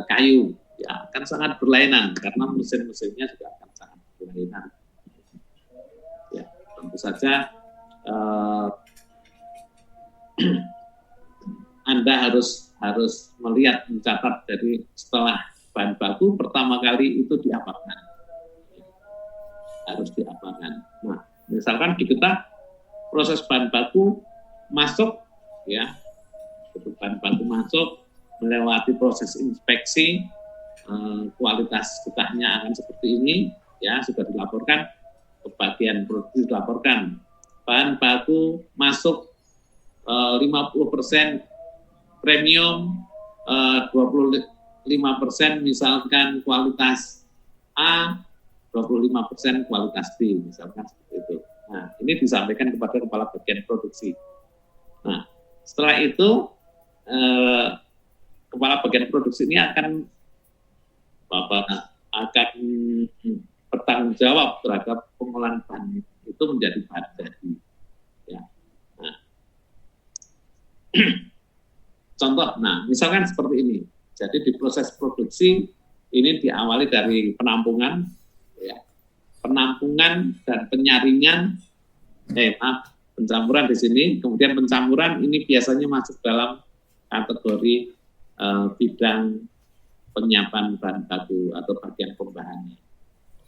kayu, ya akan sangat berlainan karena mesin-mesinnya juga akan sangat berlainan. Ya, tentu saja Anda harus melihat, mencatat dari setelah bahan baku pertama kali itu diapakan, harus diapakan. Nah, misalkan di getah proses bahan baku masuk, ya. Bahan baku masuk melewati proses inspeksi, kualitas getahnya akan seperti ini, ya, sudah dilaporkan ke bagian produksi, dilaporkan bahan baku masuk 50% premium, 25% misalkan kualitas A, 25% kualitas B, misalkan seperti itu. Nah, ini disampaikan kepada kepala bagian produksi. Nah, setelah itu kepala bagian produksi ini akan bertanggung jawab terhadap pengolahan bahan itu menjadi bahan jadi. Ya. Nah. Contoh, nah misalkan seperti ini. Jadi di proses produksi ini diawali dari penampungan, ya, penampungan dan penyaringan, pencampuran di sini, kemudian pencampuran ini biasanya masuk dalam kategori bidang penyiapan bahan baku atau bagian pembahannya.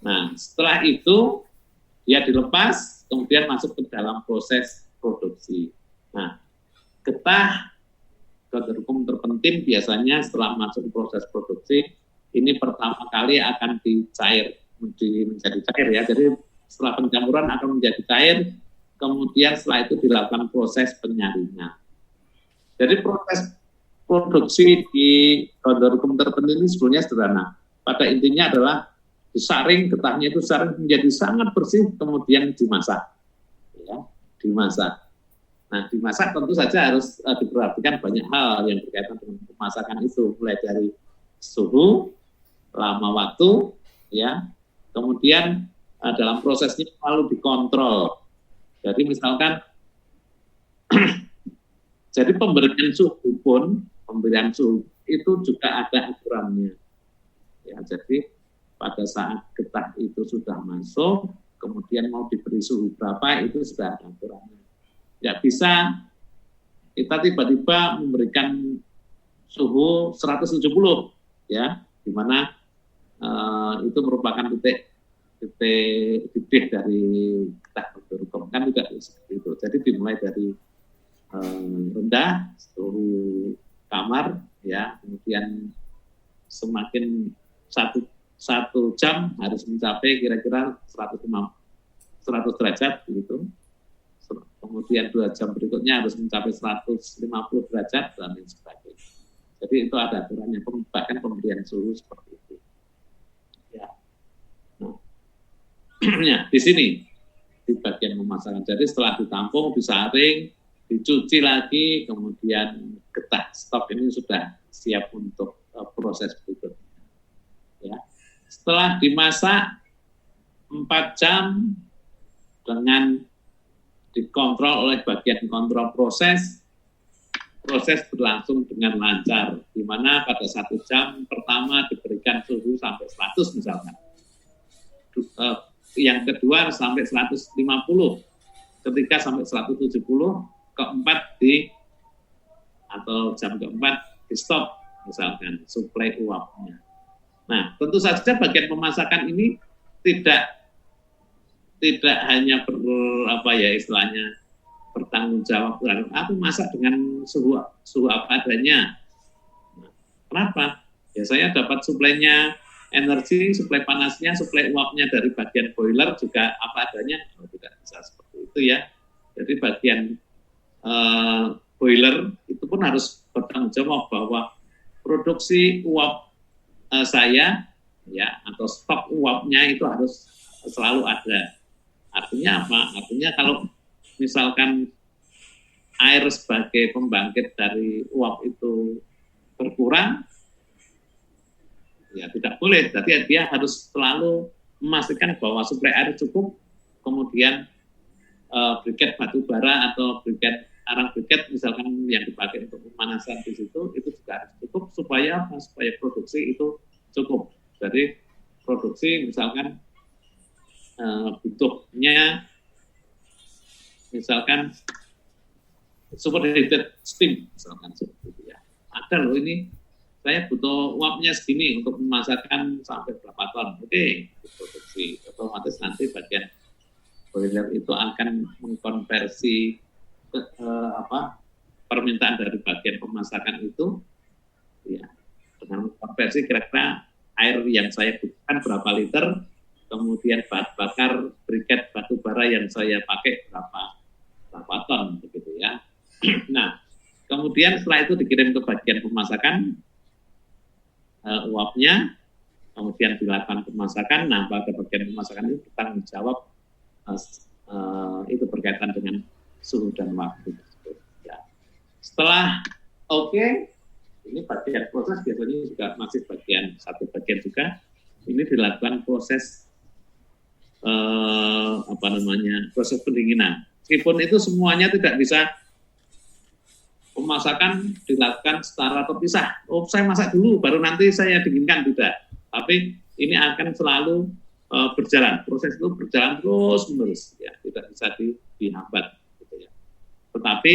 Nah, setelah itu dia dilepas, kemudian masuk ke dalam proses produksi. Nah, getah kondorokong terpentin biasanya setelah masuk ke proses produksi, ini pertama kali akan menjadi cair, ya. Jadi setelah pencampuran akan menjadi cair, kemudian setelah itu dilakukan proses penyaringan. Jadi proses produksi di kondorokong terpentin ini sebenarnya sederhana. Pada intinya adalah disaring, getahnya itu disaring menjadi sangat bersih, kemudian dimasak. Ya, dimasak. Nah, dimasak tentu saja harus diperhatikan banyak hal yang berkaitan dengan pemasakan itu, mulai dari suhu, lama waktu, ya, kemudian dalam prosesnya selalu dikontrol. Jadi misalkan, jadi pemberian suhu itu juga ada aturannya. Ya, jadi pada saat getah itu sudah masuk, kemudian mau diberi suhu berapa itu sudah ada aturannya. Ya bisa kita tiba-tiba memberikan suhu 170, ya, di mana itu merupakan titik dari getah kondorokong, kan juga seperti itu. Jadi dimulai dari rendah suhu kamar, ya, kemudian semakin satu jam harus mencapai kira-kira 100 derajat gitu. Kemudian 2 jam berikutnya harus mencapai 150 derajat dan lain sebagainya. Jadi itu ada aturannya, bahkan pemberian suhu seperti itu. Ya. Nah, ya, di sini di bagian pemasakan. Jadi setelah ditampung, disaring, dicuci lagi, kemudian getah stok ini sudah siap untuk proses berikutnya. Ya. Setelah dimasak 4 jam dengan dikontrol oleh bagian kontrol proses berlangsung dengan lancar, di mana pada 1 jam pertama diberikan suhu sampai 100 misalkan. yang kedua sampai 150, ketiga sampai 170, keempat atau jam keempat di stop misalkan suplai uapnya. Nah, tentu saja bagian pemasakan ini tidak hanya istilahnya bertanggung jawab, aku masak dengan suhu apa adanya. Nah, kenapa? Ya saya dapat suplainya energi, suplai panasnya, suplai uapnya dari bagian boiler juga apa adanya. Tidak bisa seperti itu ya. Jadi bagian boiler itu pun harus bertanggung jawab bahwa produksi uap saya ya atau stok uapnya itu harus selalu ada. Artinya apa? Artinya kalau misalkan air sebagai pembangkit dari uap itu berkurang, ya tidak boleh. Jadi dia harus selalu memastikan bahwa suplai air cukup, kemudian briket batu bara atau briket arang briket misalkan yang dipakai untuk pemanasan di situ itu juga harus cukup supaya produksi itu cukup. Jadi produksi misalkan butuhnya misalkan superheated steam misalkan seperti itu ya. Ada loh ini saya butuh uapnya segini untuk memasakkan sampai berapa ton. Oke, produksi otomatis nanti bagian boiler itu akan mengkonversi permintaan dari bagian pemasakan itu ya dengan konversi kira-kira air yang saya butuhkan berapa liter, kemudian bahan bakar briket batu bara yang saya pakai berapa ton begitu ya. Nah, kemudian setelah itu dikirim ke bagian pemasakan uapnya, kemudian dilakukan pemasakan. Nah, pada bagian pemasakan itu bertanggung jawab itu berkaitan dengan suhu dan waktu tersebut. Ya. Setelah ini bagian proses biasanya juga masih satu bagian juga. Ini dilakukan proses proses pendinginan. Meskipun itu semuanya tidak bisa pemasakan dilakukan secara terpisah. Saya masak dulu, baru nanti saya dinginkan, tidak. Tapi ini akan selalu berjalan. Proses itu berjalan terus-menerus, ya, tidak bisa dihambat. Gitu ya. Tetapi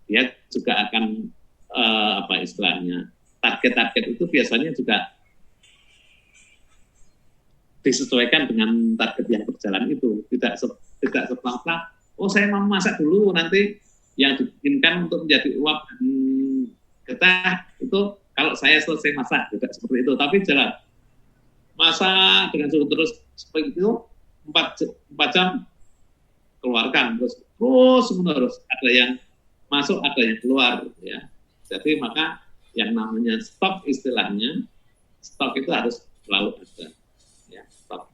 dia juga akan istilahnya target-target itu biasanya juga disesuaikan dengan target yang berjalan itu. Tidak serta-merta, saya mau masak dulu nanti yang diinginkan untuk menjadi uap getah itu kalau saya selesai masak, tidak seperti itu. Tapi jalan masak dengan suhu terus seperti itu 4 jam keluarkan terus menerus, ada yang masuk ada yang keluar ya. Jadi maka yang namanya stok istilahnya, stok itu harus selalu ada ya, stok.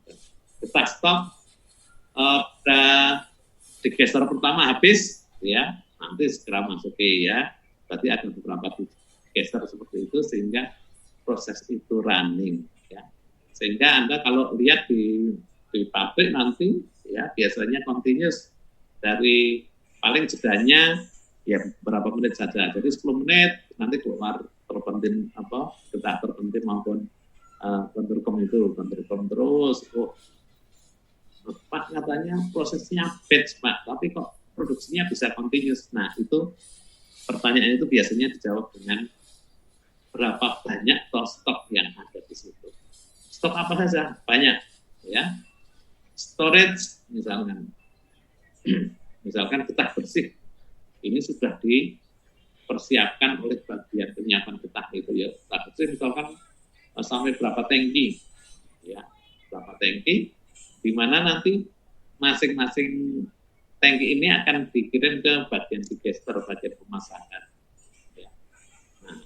Kita stok digester pertama habis ya, nanti segera masuki ya. Berarti ada beberapa digester seperti itu sehingga proses itu running ya. Sehingga Anda kalau lihat di pabrik nanti ya biasanya continuous dari paling jedanya ya berapa menit saja. Jadi 10 menit nanti keluar terpentin getah terpentin maupun konturkom itu konturkom terus. Pak katanya prosesnya batch Pak, tapi kok produksinya bisa continuous. Nah itu pertanyaan itu biasanya dijawab dengan berapa banyak stok yang ada di situ. Stok apa saja? Banyak ya. Storage misalkan getah bersih ini sudah dipersiapkan oleh bagian penyiapan getah itu ya. Getah bersih misalkan sampai berapa tangki ya, berapa tangki di mana nanti masing-masing tangki ini akan dikirim ke bagian digester, bagian pemasakan. Ya. Nah,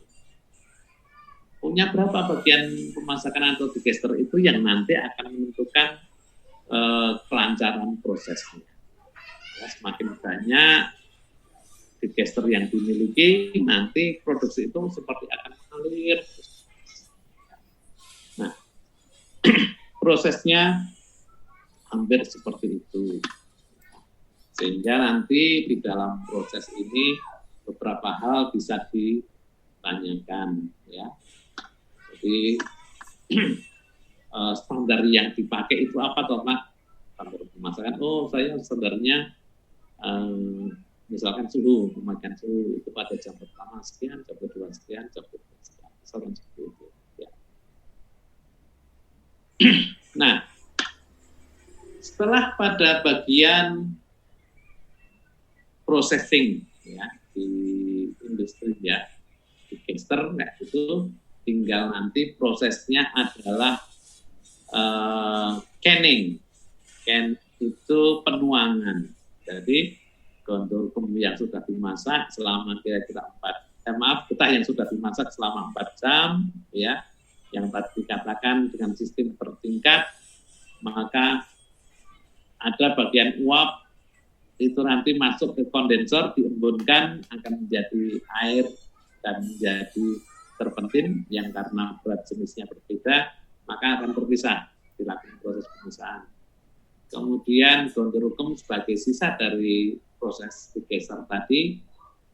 punya berapa bagian pemasakan atau digester itu yang nanti akan menentukan kelancaran prosesnya. Ya, semakin banyak digester yang dimiliki, nanti produksi itu seperti akan mengalir. Nah, prosesnya hampir seperti itu. Sehingga nanti di dalam proses ini beberapa hal bisa ditanyakan ya. Jadi standar yang dipakai itu apa toh Pak? pemasakan. Oh, saya sebenarnya misalkan pemakaian suhu itu pada jam pertama sekian, jam kedua sekian, jam ketiga sekian, misalkan seperti itu. Ya. Nah, setelah pada bagian processing ya di industri ya, di caster kayak itu tinggal nanti prosesnya adalah canning. Can itu penuangan. Jadi gandum yang sudah dimasak selama kira-kira getah yang sudah dimasak selama 4 jam ya, yang tadi dikatakan dengan sistem bertingkat, maka ada bagian uap itu nanti masuk ke kondensor, diembunkan akan menjadi air dan menjadi terpentin yang karena berat jenisnya berbeda, maka akan terpisah, dilakukan proses pemisahan. Kemudian gondorukem sebagai sisa dari proses digeser tadi,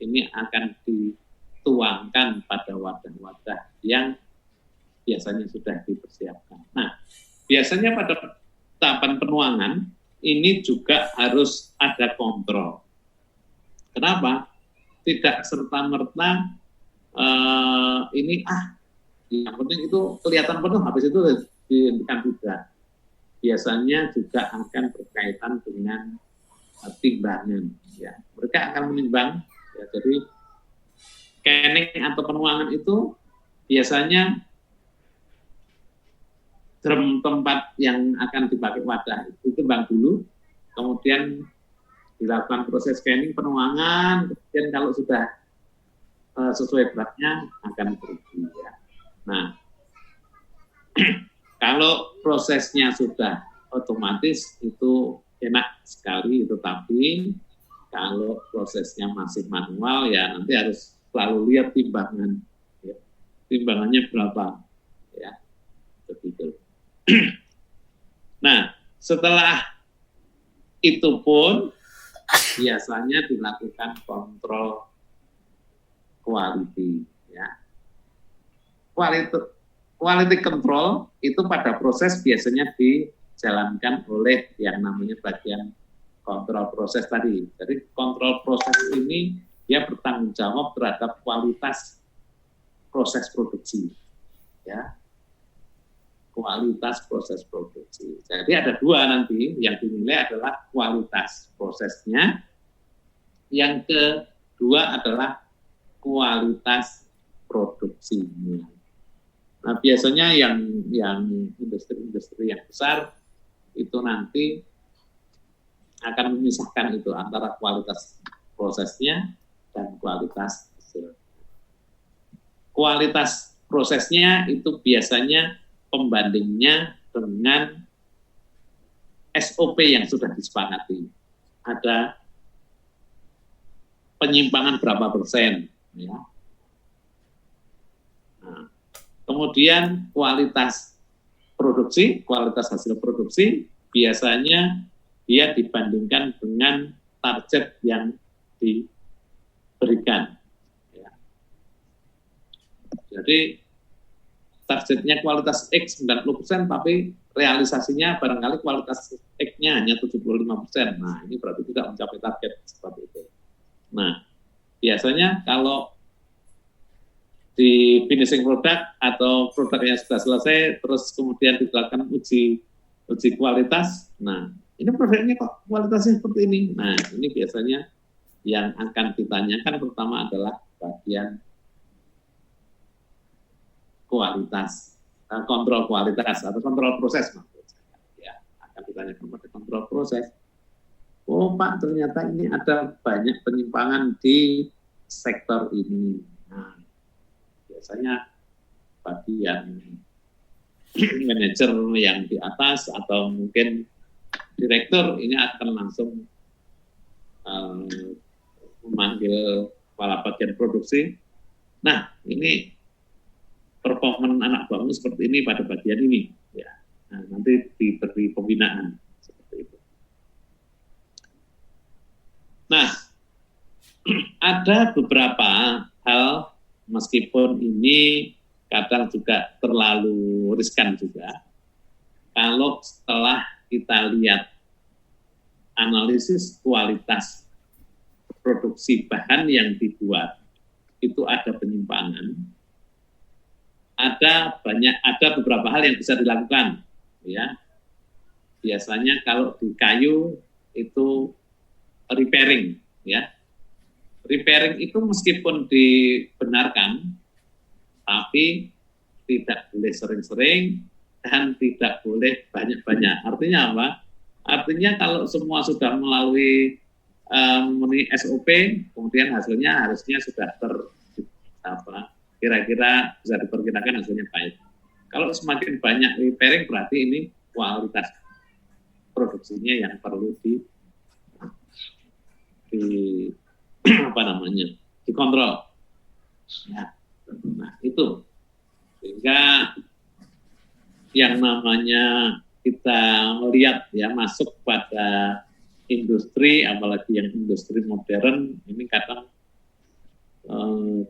ini akan dituangkan pada wadah-wadah yang biasanya sudah dipersiapkan. Nah, biasanya pada tahapan penuangan, ini juga harus ada kontrol. Kenapa? Tidak serta-merta ini yang penting itu kelihatan penuh, habis itu dihentikan tidak. Biasanya juga akan berkaitan dengan timbangan. Ya. Mereka akan menimbang. Ya, jadi canning atau penuangan itu biasanya drum tempat yang akan dipakai wadah itu timbang dulu, kemudian dilakukan proses canning, penuangan, kemudian kalau sudah sesuai beratnya akan pergi. Ya. Nah, kalau prosesnya sudah otomatis itu enak sekali, tetapi kalau prosesnya masih manual ya nanti harus selalu lihat timbangan, ya. Timbangannya berapa, ya, begitu. Nah, setelah itu pun biasanya dilakukan kontrol quality, ya. Quality control itu pada proses biasanya dijalankan oleh yang namanya bagian kontrol proses tadi. Jadi kontrol proses ini dia bertanggung jawab terhadap kualitas proses produksi, ya. Kualitas proses produksi. Jadi ada dua nanti yang dinilai adalah kualitas prosesnya, yang kedua adalah kualitas produksinya. Nah, biasanya yang industri-industri yang besar itu nanti akan memisahkan itu antara kualitas prosesnya dan kualitas hasil. Kualitas prosesnya itu biasanya pembandingnya dengan SOP yang sudah disepakati. Ada penyimpangan berapa persen, ya. Nah, kemudian kualitas produksi, kualitas hasil produksi biasanya dia dibandingkan dengan target yang diberikan. Ya. Jadi targetnya kualitas X 90%, tapi realisasinya barangkali kualitas X-nya hanya 75%. Nah, ini berarti tidak mencapai target seperti itu. Nah, biasanya kalau di finishing product atau produk yang sudah selesai, terus kemudian dilakukan uji kualitas, nah, ini produknya kok kualitasnya seperti ini. Nah, ini biasanya yang akan ditanyakan pertama adalah bagian kualitas, kontrol kualitas atau kontrol proses, ya, akan ditanyakan pada kontrol proses. Oh Pak, ternyata ini ada banyak penyimpangan di sektor ini. Nah, biasanya bagi yang manajer yang di atas atau mungkin direktur ini akan langsung memanggil kepala bagian produksi. Nah, ini performa anak bangun seperti ini pada bagian ini, ya. Nah, nanti diberi pembinaan seperti itu. Nah, ada beberapa hal meskipun ini kadang juga terlalu riskan juga. Kalau setelah kita lihat analisis kualitas produksi bahan yang dibuat itu ada penyimpangan, ada beberapa hal yang bisa dilakukan, ya. Biasanya kalau di kayu itu repairing, ya. Repairing itu meskipun dibenarkan, tapi tidak boleh sering-sering dan tidak boleh banyak-banyak. Artinya apa? Artinya kalau semua sudah melalui SOP, kemudian hasilnya harusnya sudah kira-kira bisa diperkirakan hasilnya baik. Kalau semakin banyak repairing berarti ini kualitas produksinya yang perlu dikontrol. Ya. Nah, itu sehingga yang namanya kita melihat ya masuk pada industri, apalagi yang industri modern ini kadang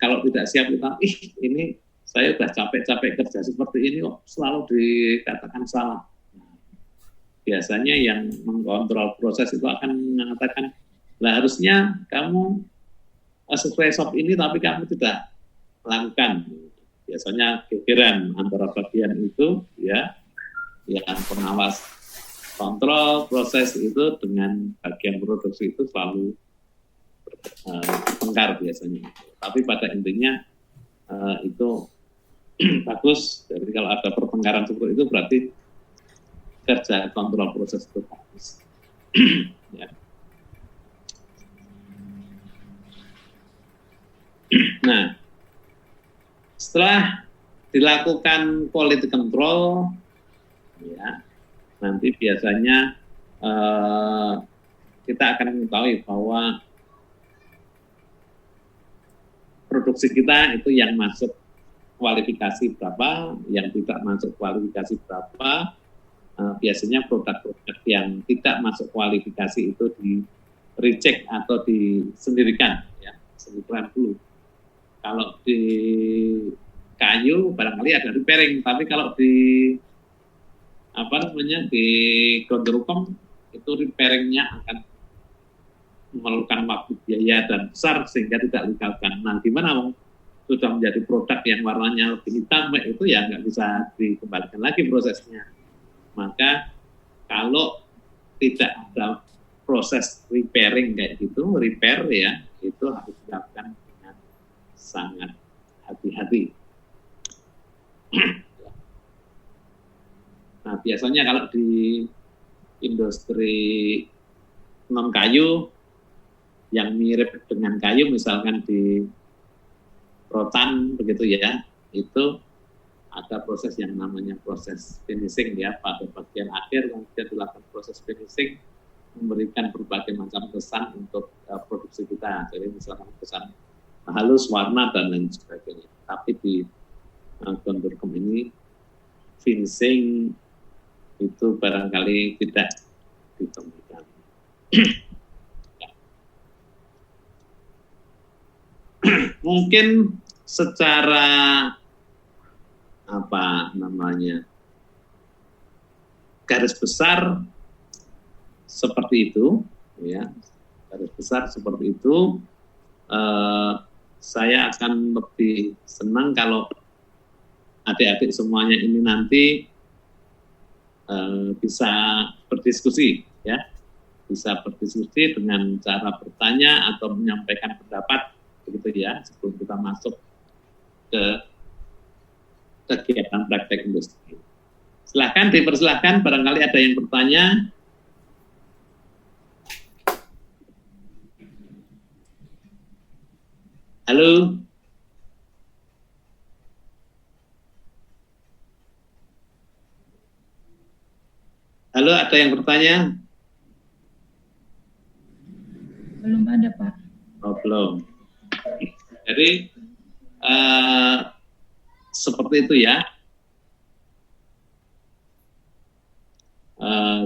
kalau tidak siap kita, ini saya sudah capek-capek kerja seperti ini kok selalu dikatakan salah. Biasanya yang mengkontrol proses itu akan mengatakan, lah harusnya kamu sesuai SOP ini tapi kamu tidak lakukan. Biasanya gegeran antara bagian itu ya yang pengawas kontrol proses itu dengan bagian produksi itu selalu bertengkar biasanya. Tapi pada intinya itu bagus. Jadi kalau ada pertengkaran seperti itu berarti kerja kontrol proses itu bagus. Ya. Nah, setelah dilakukan quality control, ya, nanti biasanya kita akan mengetahui bahwa produksi kita itu yang masuk kualifikasi berapa, yang tidak masuk kualifikasi berapa. Biasanya produk-produk yang tidak masuk kualifikasi itu di reject atau disendirikan, ya, sendirikan dulu. Kalau di kayu barangkali ada repairing, tapi kalau di di Gondorukom itu repairingnya akan memerlukan waktu biaya dan besar sehingga tidak dilakukan. Nah, gimana sudah menjadi produk yang warnanya lebih hitam itu ya nggak bisa dikembalikan lagi prosesnya. Maka kalau tidak ada proses repairing kayak gitu, repair ya, itu harus dilakukan dengan sangat hati-hati. Nah, biasanya kalau di industri non kayu yang mirip dengan kayu, misalkan di rotan begitu ya, itu ada proses yang namanya proses finishing ya, pada bagian akhir kemudian dilakukan proses finishing, memberikan berbagai macam kesan untuk produksi kita. Jadi misalkan kesan halus, warna dan lain sebagainya. Tapi di Gondorukom ini finishing itu barangkali tidak ditemukan. Mungkin secara garis besar seperti itu, ya, garis besar seperti itu. Saya akan lebih senang kalau adik-adik semuanya ini nanti bisa berdiskusi, ya, bisa berdiskusi dengan cara bertanya atau menyampaikan pendapat, begitu ya, sebelum kita masuk ke kegiatan praktek industri. Silahkan dipersilahkan, barangkali ada yang bertanya. Halo. Halo, ada yang bertanya? Belum ada, Pak. Oh, belum. Jadi seperti itu ya.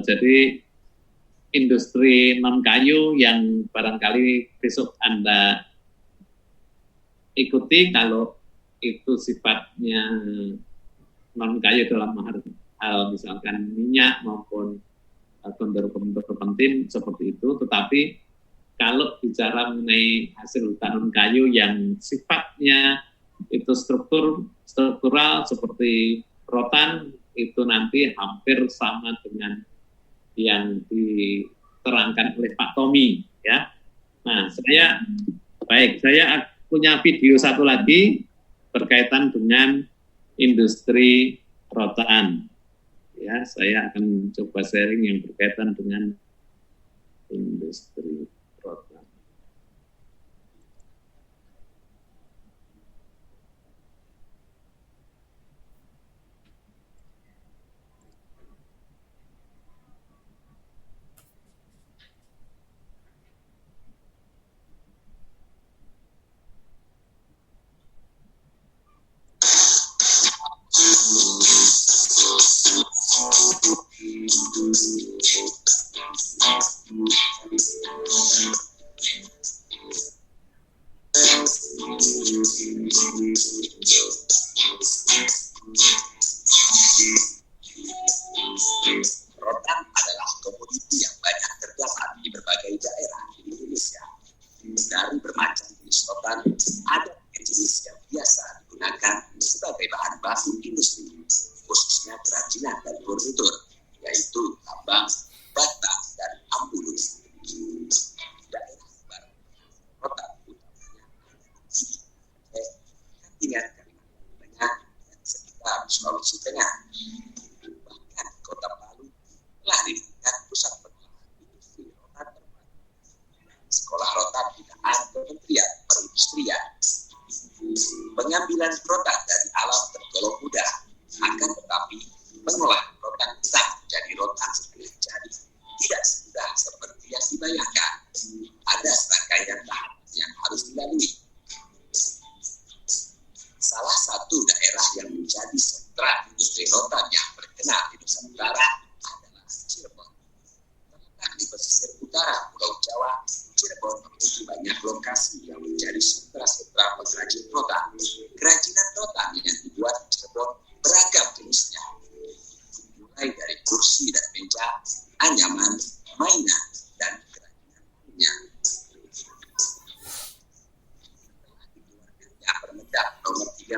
Jadi industri non kayu yang barangkali besok Anda ikuti, kalau itu sifatnya non kayu dalam hal misalkan minyak maupun Gondor-gondor penting seperti itu. Tetapi kalau bicara mengenai hasil tanam kayu yang sifatnya itu struktural seperti rotan, itu nanti hampir sama dengan yang diterangkan oleh Pak Tommy, ya. Nah, saya punya video satu lagi berkaitan dengan industri rotan. Ya, saya akan coba sharing yang berkaitan dengan industri rotan. Rotan adalah komoditi yang banyak terdapat di berbagai daerah di Indonesia. Dari bermacam jenis rotan, ada jenis yang biasa digunakan sebagai bahan baku industri, khususnya kerajinan dan furnitur, yaitu tambang, bata, dan ambulu. Daerah barat rotan utamanya dengan Kalimantan Tengah dan sekitar Sulawesi Tengah. Bahkan Kota Palu telah dijadikan pusat pengolahan industri rotan terpadu. Sekolah rotan binaan Kementerian Perindustrian. Pengambilan rotan dari alam tergolong mudah, akan tetapi pengolahan rotan tetap menjadi rotan setengah jadi tidak semudah seperti yang dibayangkan. Ada serangkaian tahap yang harus dilalui. Salah satu daerah yang menjadi sentra industri rotan yang terkenal di Nusantara adalah Cirebon. Terletak di pesisir utara Pulau Jawa, Cirebon memiliki banyak lokasi yang menjadi sentra-sentra pengrajin rotan. Kerajinan rotan yang dibuat di Cirebon beragam jenisnya, mulai dari kursi dan meja, anyaman, mainan, dan kerajinan lainnya. Permendak nomor 35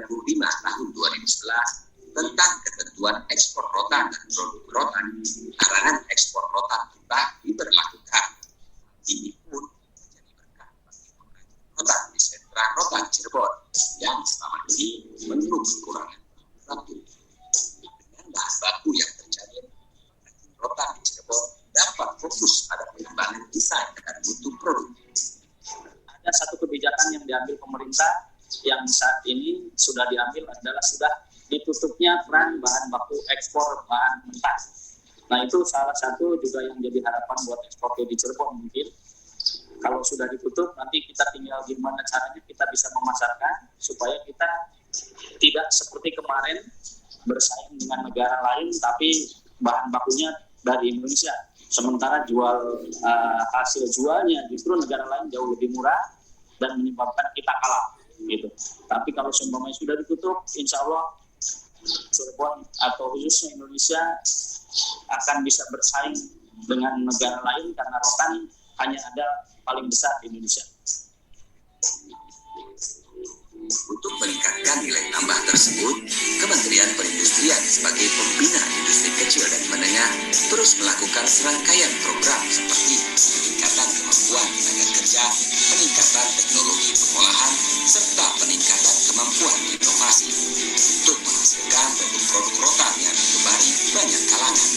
tahun 2011 tentang ketentuan ekspor rotan dan produk rotan, larangan ekspor rotan kita diberlakukan. Ini pun menjadi berkah bagi pengrajin rotan di sentra rotan Cirebon yang selama ini mengeluh kekurangan baku. Dengan bahan baku yang terjamin, pengrajin rotan di Cirebon dapat fokus pada pengembangan desain dan mutu produk. Ada satu kebijakan yang diambil pemerintah yang saat ini sudah diambil adalah sudah ditutupnya keran bahan baku ekspor bahan mentah. Nah, itu salah satu juga yang jadi harapan buat ekspor di Cirebon mungkin. Kalau sudah ditutup, nanti kita tinggal gimana caranya kita bisa memasarkan supaya kita tidak seperti kemarin bersaing dengan negara lain tapi bahan bakunya dari Indonesia. Sementara hasil jualnya justru negara lain jauh lebih murah dan menyebabkan kita kalah. Gitu. Tapi kalau seumpamanya sudah ditutup, insya Allah Cirebon atau khususnya Indonesia akan bisa bersaing dengan negara lain karena rotan hanya ada paling besar di Indonesia. Untuk meningkatkan nilai tambah tersebut, Kementerian Perindustrian sebagai pembina industri kecil dan menengah terus melakukan serangkaian program seperti peningkatan kemampuan tenaga kerja, peningkatan teknologi pengolahan, serta peningkatan kemampuan inovasi untuk menghasilkan produk-produk rotan yang digemari banyak kalangan.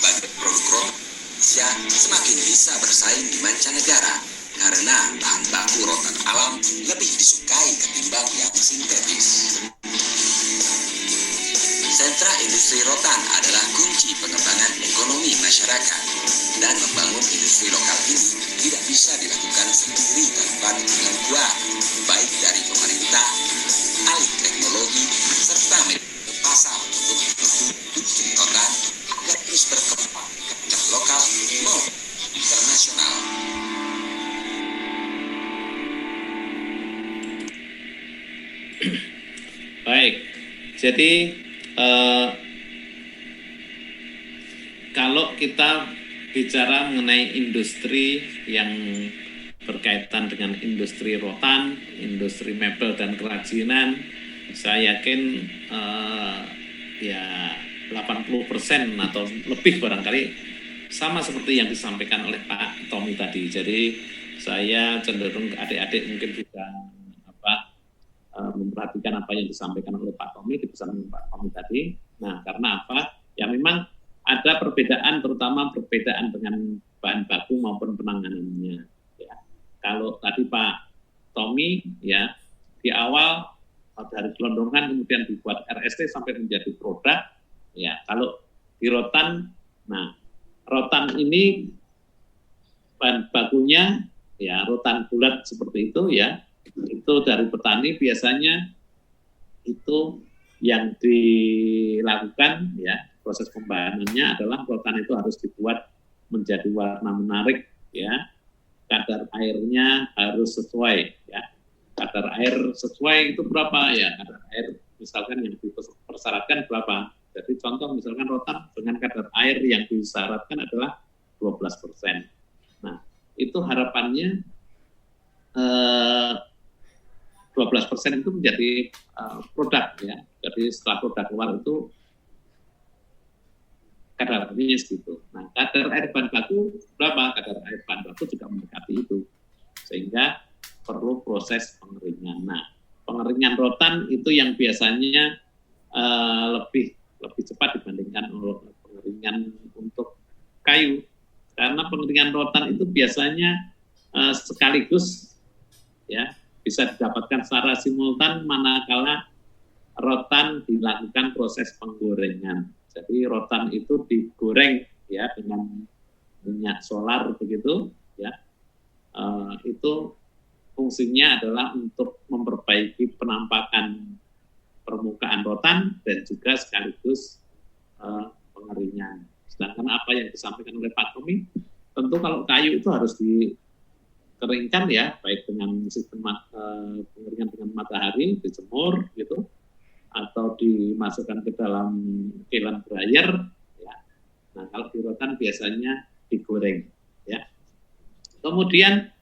Bagi produk rotan Indonesia semakin bisa bersaing di mancanegara karena bahan baku rotan alam lebih disukai ketimbang yang sintetis. Sentra industri rotan adalah kunci pengembangan ekonomi masyarakat, dan membangun industri lokal ini tidak bisa dilakukan sendiri tanpa dukungan kuat, baik dari pemerintah, alih teknologi, serta media pasar untuk industri rotan agar terus berkembang di kancah lokal maupun internasional. Baik, jadi kalau kita bicara mengenai industri yang berkaitan dengan industri rotan, industri mebel dan kerajinan, saya yakin ya 80% atau lebih barangkali sama seperti yang disampaikan oleh Pak Tommy tadi. Jadi saya cenderung adik-adik mungkin bisa memperhatikan apa yang disampaikan oleh Pak Tommy, dipesan Pak Tommy tadi. Nah, karena apa? Ya memang ada perbedaan, terutama perbedaan dengan bahan baku maupun penanganannya. Ya. Kalau tadi Pak Tommy ya di awal dari gelondongan kemudian dibuat RST sampai menjadi produk. Ya, kalau di rotan, nah rotan ini bahan bakunya ya rotan bulat seperti itu ya. Itu dari petani biasanya itu yang dilakukan ya proses pembahanannya adalah rotan itu harus dibuat menjadi warna menarik ya, kadar airnya harus sesuai ya, kadar air sesuai itu berapa ya, kadar air misalkan yang dipersyaratkan berapa. Jadi contoh misalkan rotan dengan kadar air yang disyaratkan adalah 12%. Nah itu harapannya 12% itu menjadi produk ya. Jadi setelah produk keluar itu kadar airnya segitu. Nah, kadar air bahan baku berapa? Kadar air bahan baku juga mendekati itu. Sehingga perlu proses pengeringan. Nah, pengeringan rotan itu yang biasanya lebih cepat dibandingkan pengeringan untuk kayu. Karena pengeringan rotan itu biasanya sekaligus ya bisa didapatkan secara simultan manakala rotan dilakukan proses penggorengan. Jadi rotan itu digoreng ya dengan minyak solar begitu ya. Itu fungsinya adalah untuk memperbaiki penampakan permukaan rotan dan juga sekaligus pengeringan. Sedangkan apa yang disampaikan oleh Pak Tommy, tentu kalau kayu itu harus dikeringkan ya, baik dengan sistem pengeringan dengan matahari, dijemur gitu, atau dimasukkan ke dalam kilang dryer ya. Nah, kalau di rotan biasanya digoreng ya. Kemudian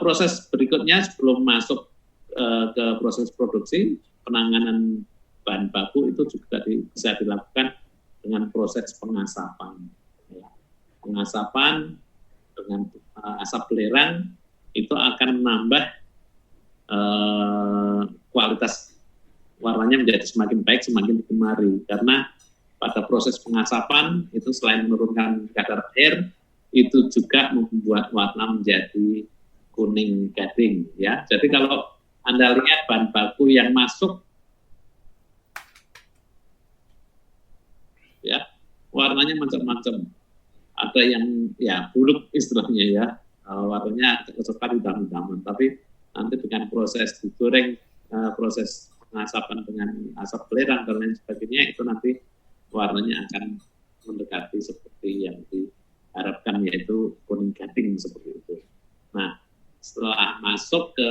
proses berikutnya sebelum masuk ke proses produksi, penanganan bahan baku itu juga bisa dilakukan dengan proses pengasapan ya. Pengasapan dengan asap belerang itu akan menambah kualitas warnanya menjadi semakin baik, semakin digemari. Karena pada proses pengasapan itu selain menurunkan kadar air, itu juga membuat warna menjadi kuning gading. Ya, jadi kalau Anda lihat bahan baku yang masuk, ya warnanya macam-macam. Ada yang ya buluk istilahnya ya. Warnanya kecoklatan hitam-hitaman, tapi nanti dengan proses digoreng, proses pengasapan dengan asap belerang dan lain sebagainya, itu nanti warnanya akan mendekati seperti yang diharapkan, yaitu kuning gading seperti itu. Nah, setelah masuk ke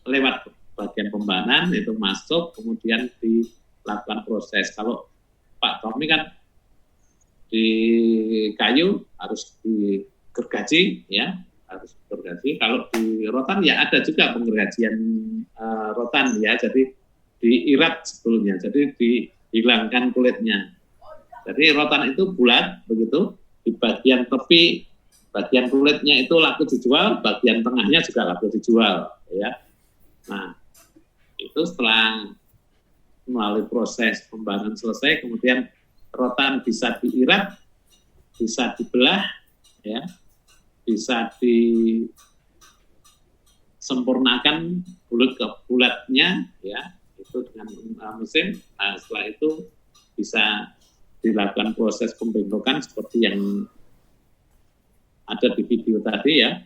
lewat bagian pembahanan, itu masuk, kemudian dilakukan proses. Kalau Pak Tommy kan di kayu harus digergaji ya, harus digergaji. Kalau di rotan ya ada juga penggergajian rotan ya, jadi diirat sebetulnya, jadi dihilangkan kulitnya. Jadi rotan itu bulat begitu, di bagian tepi, bagian kulitnya itu laku dijual, bagian tengahnya juga laku dijual ya. Nah, itu setelah melalui proses pembahanan selesai, kemudian rotan bisa diirat, bisa dibelah ya, bisa disempurnakan bulat ke bulatnya ya, itu dengan mesin. Nah, setelah itu bisa dilakukan proses pembengkokan seperti yang ada di video tadi ya.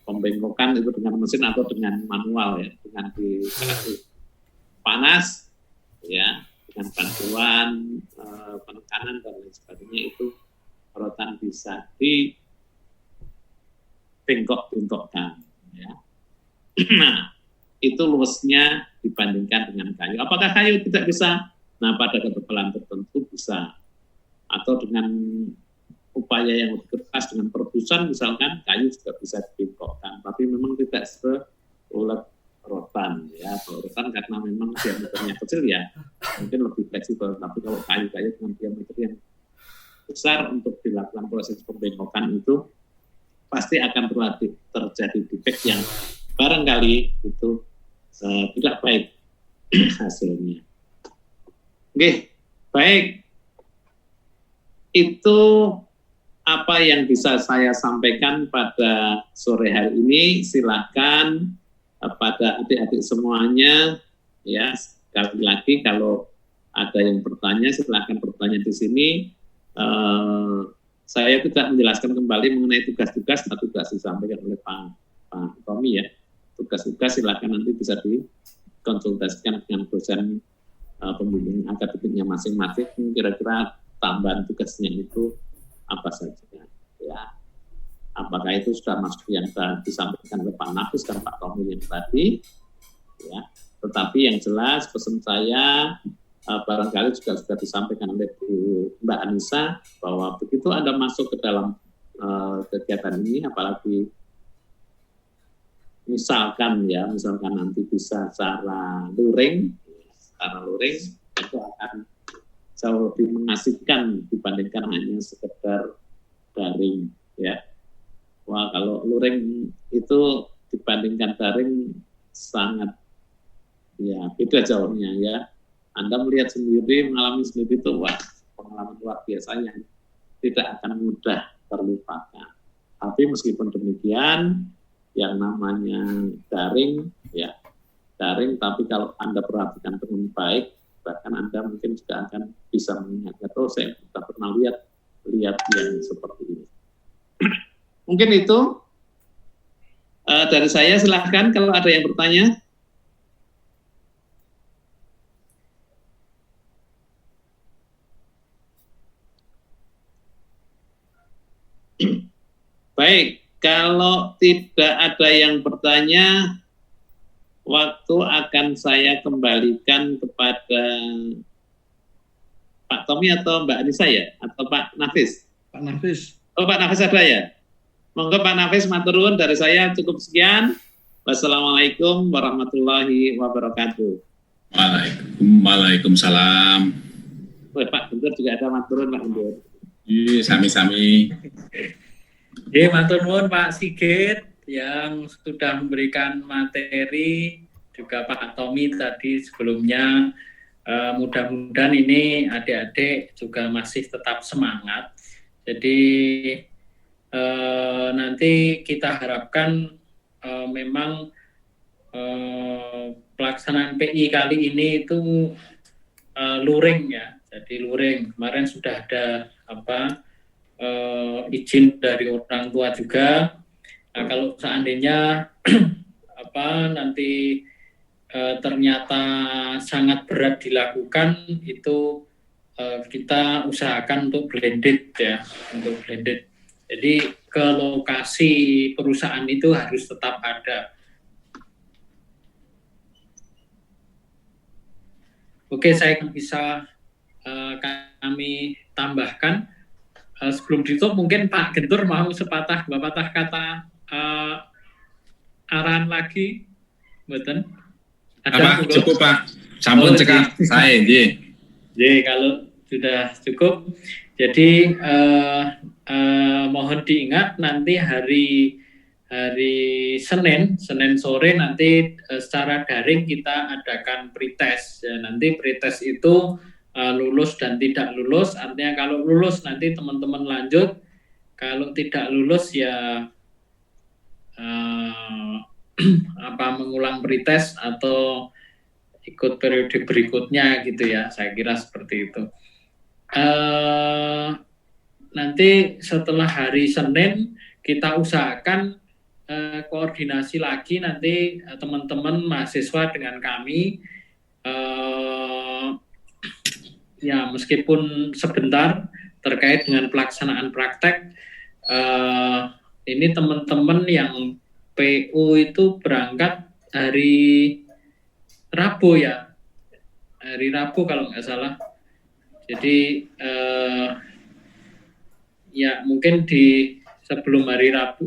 Pembengkokan itu dengan mesin atau dengan manual ya, dengan dikasih panas ya, dengan bantuan penekanan dan lain sebagainya, itu rotan bisa dibengkok-bengkokkan ya. Nah, itu luasnya dibandingkan dengan kayu. Apakah kayu tidak bisa? Nah, pada ketebalan tertentu bisa. atau dengan upaya yang lebih keras dengan perebusan misalkan kayu juga bisa dibengkokkan, tapi memang tidak seulet rotan ya. Kalau rotan karena memang diameternya kecil ya mungkin lebih fleksibel, tapi kalau kayu-kayu dengan diameter yang besar untuk dilakukan proses pembengkokan itu pasti akan terjadi defek yang barangkali itu tidak baik hasilnya. Oke, baik. Itu apa yang bisa saya sampaikan pada sore hari ini. Silakan pada adik-adik semuanya, ya sekali lagi kalau ada yang bertanya silakan bertanya di sini. Saya tidak menjelaskan kembali mengenai tugas-tugas, tapi juga disampaikan oleh Pak Tommy ya. Tugas-tugas silakan nanti bisa dikonsultasikan dengan dosen pembimbing akademiknya masing-masing. Kira-kira tambahan tugasnya itu apa saja ya. Apakah itu sudah masuk yang disampaikan oleh Pak Nafis dan Pak Tommy yang tadi ya. Tetapi yang jelas pesan saya barangkali juga sudah disampaikan oleh Mbak Anissa bahwa begitu Anda masuk ke dalam kegiatan ini, apalagi misalkan nanti bisa secara luring itu akan jauh lebih mengasihkan dibandingkan hanya sekedar daring ya. Wah, kalau luring itu dibandingkan daring sangat ya beda jauhnya ya. Anda melihat sendiri, mengalami sendiri itu wah, pengalaman luar biasa yang tidak akan mudah terlupakan. Tapi meskipun demikian, yang namanya daring, tapi kalau Anda perhatikan dengan baik, bahkan Anda mungkin juga akan bisa mengingat, oh saya tidak pernah lihat yang seperti ini. Mungkin itu dari saya, silahkan kalau ada yang bertanya. Baik, kalau tidak ada yang bertanya, waktu akan saya kembalikan kepada Pak Tommy atau Mbak Anissa ya? Atau Pak Nafis? Pak Nafis. Oh, Pak Nafis ada ya? Monggo Pak Nafis, matur nuwun, dari saya cukup sekian. Wassalamualaikum warahmatullahi wabarakatuh. Waalaikumsalam. Pak Guntur juga ada matur nuwun Pak Guntur. Iya, sami-sami. Matur nuwun Pak Sigit yang sudah memberikan materi, juga Pak Tommy tadi sebelumnya. Mudah-mudahan ini adik-adik juga masih tetap semangat. Jadi nanti kita harapkan memang pelaksanaan PI kali ini itu luring ya. Jadi luring. Kemarin sudah ada izin dari orang tua juga. Nah, kalau seandainya nanti ternyata sangat berat dilakukan, itu kita usahakan untuk blended ya, untuk blended. Jadi ke lokasi perusahaan itu harus tetap ada. Oke, saya bisa kami tambahkan. Sebelum ditutup mungkin Pak Gentur mau sepatah kata arahan lagi, betul? Apa cukup Pak? Sampun cekap saya kalau sudah cukup. Jadi mohon diingat nanti hari Senin sore nanti secara daring kita adakan pretest. Ya, nanti pretest itu lulus dan tidak lulus, artinya kalau lulus nanti teman-teman lanjut, kalau tidak lulus ya mengulang pretest atau ikut periode berikutnya gitu ya, saya kira seperti itu. Nanti setelah hari Senin kita usahakan koordinasi lagi nanti teman-teman mahasiswa dengan kami. Ya meskipun sebentar terkait dengan pelaksanaan praktek, ini teman-teman yang PU itu berangkat hari Rabu ya, hari Rabu kalau nggak salah. Jadi ya mungkin di sebelum hari Rabu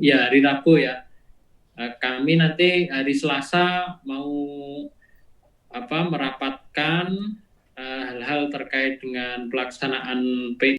ya, kami nanti hari Selasa mau merapatkan hal-hal terkait dengan pelaksanaan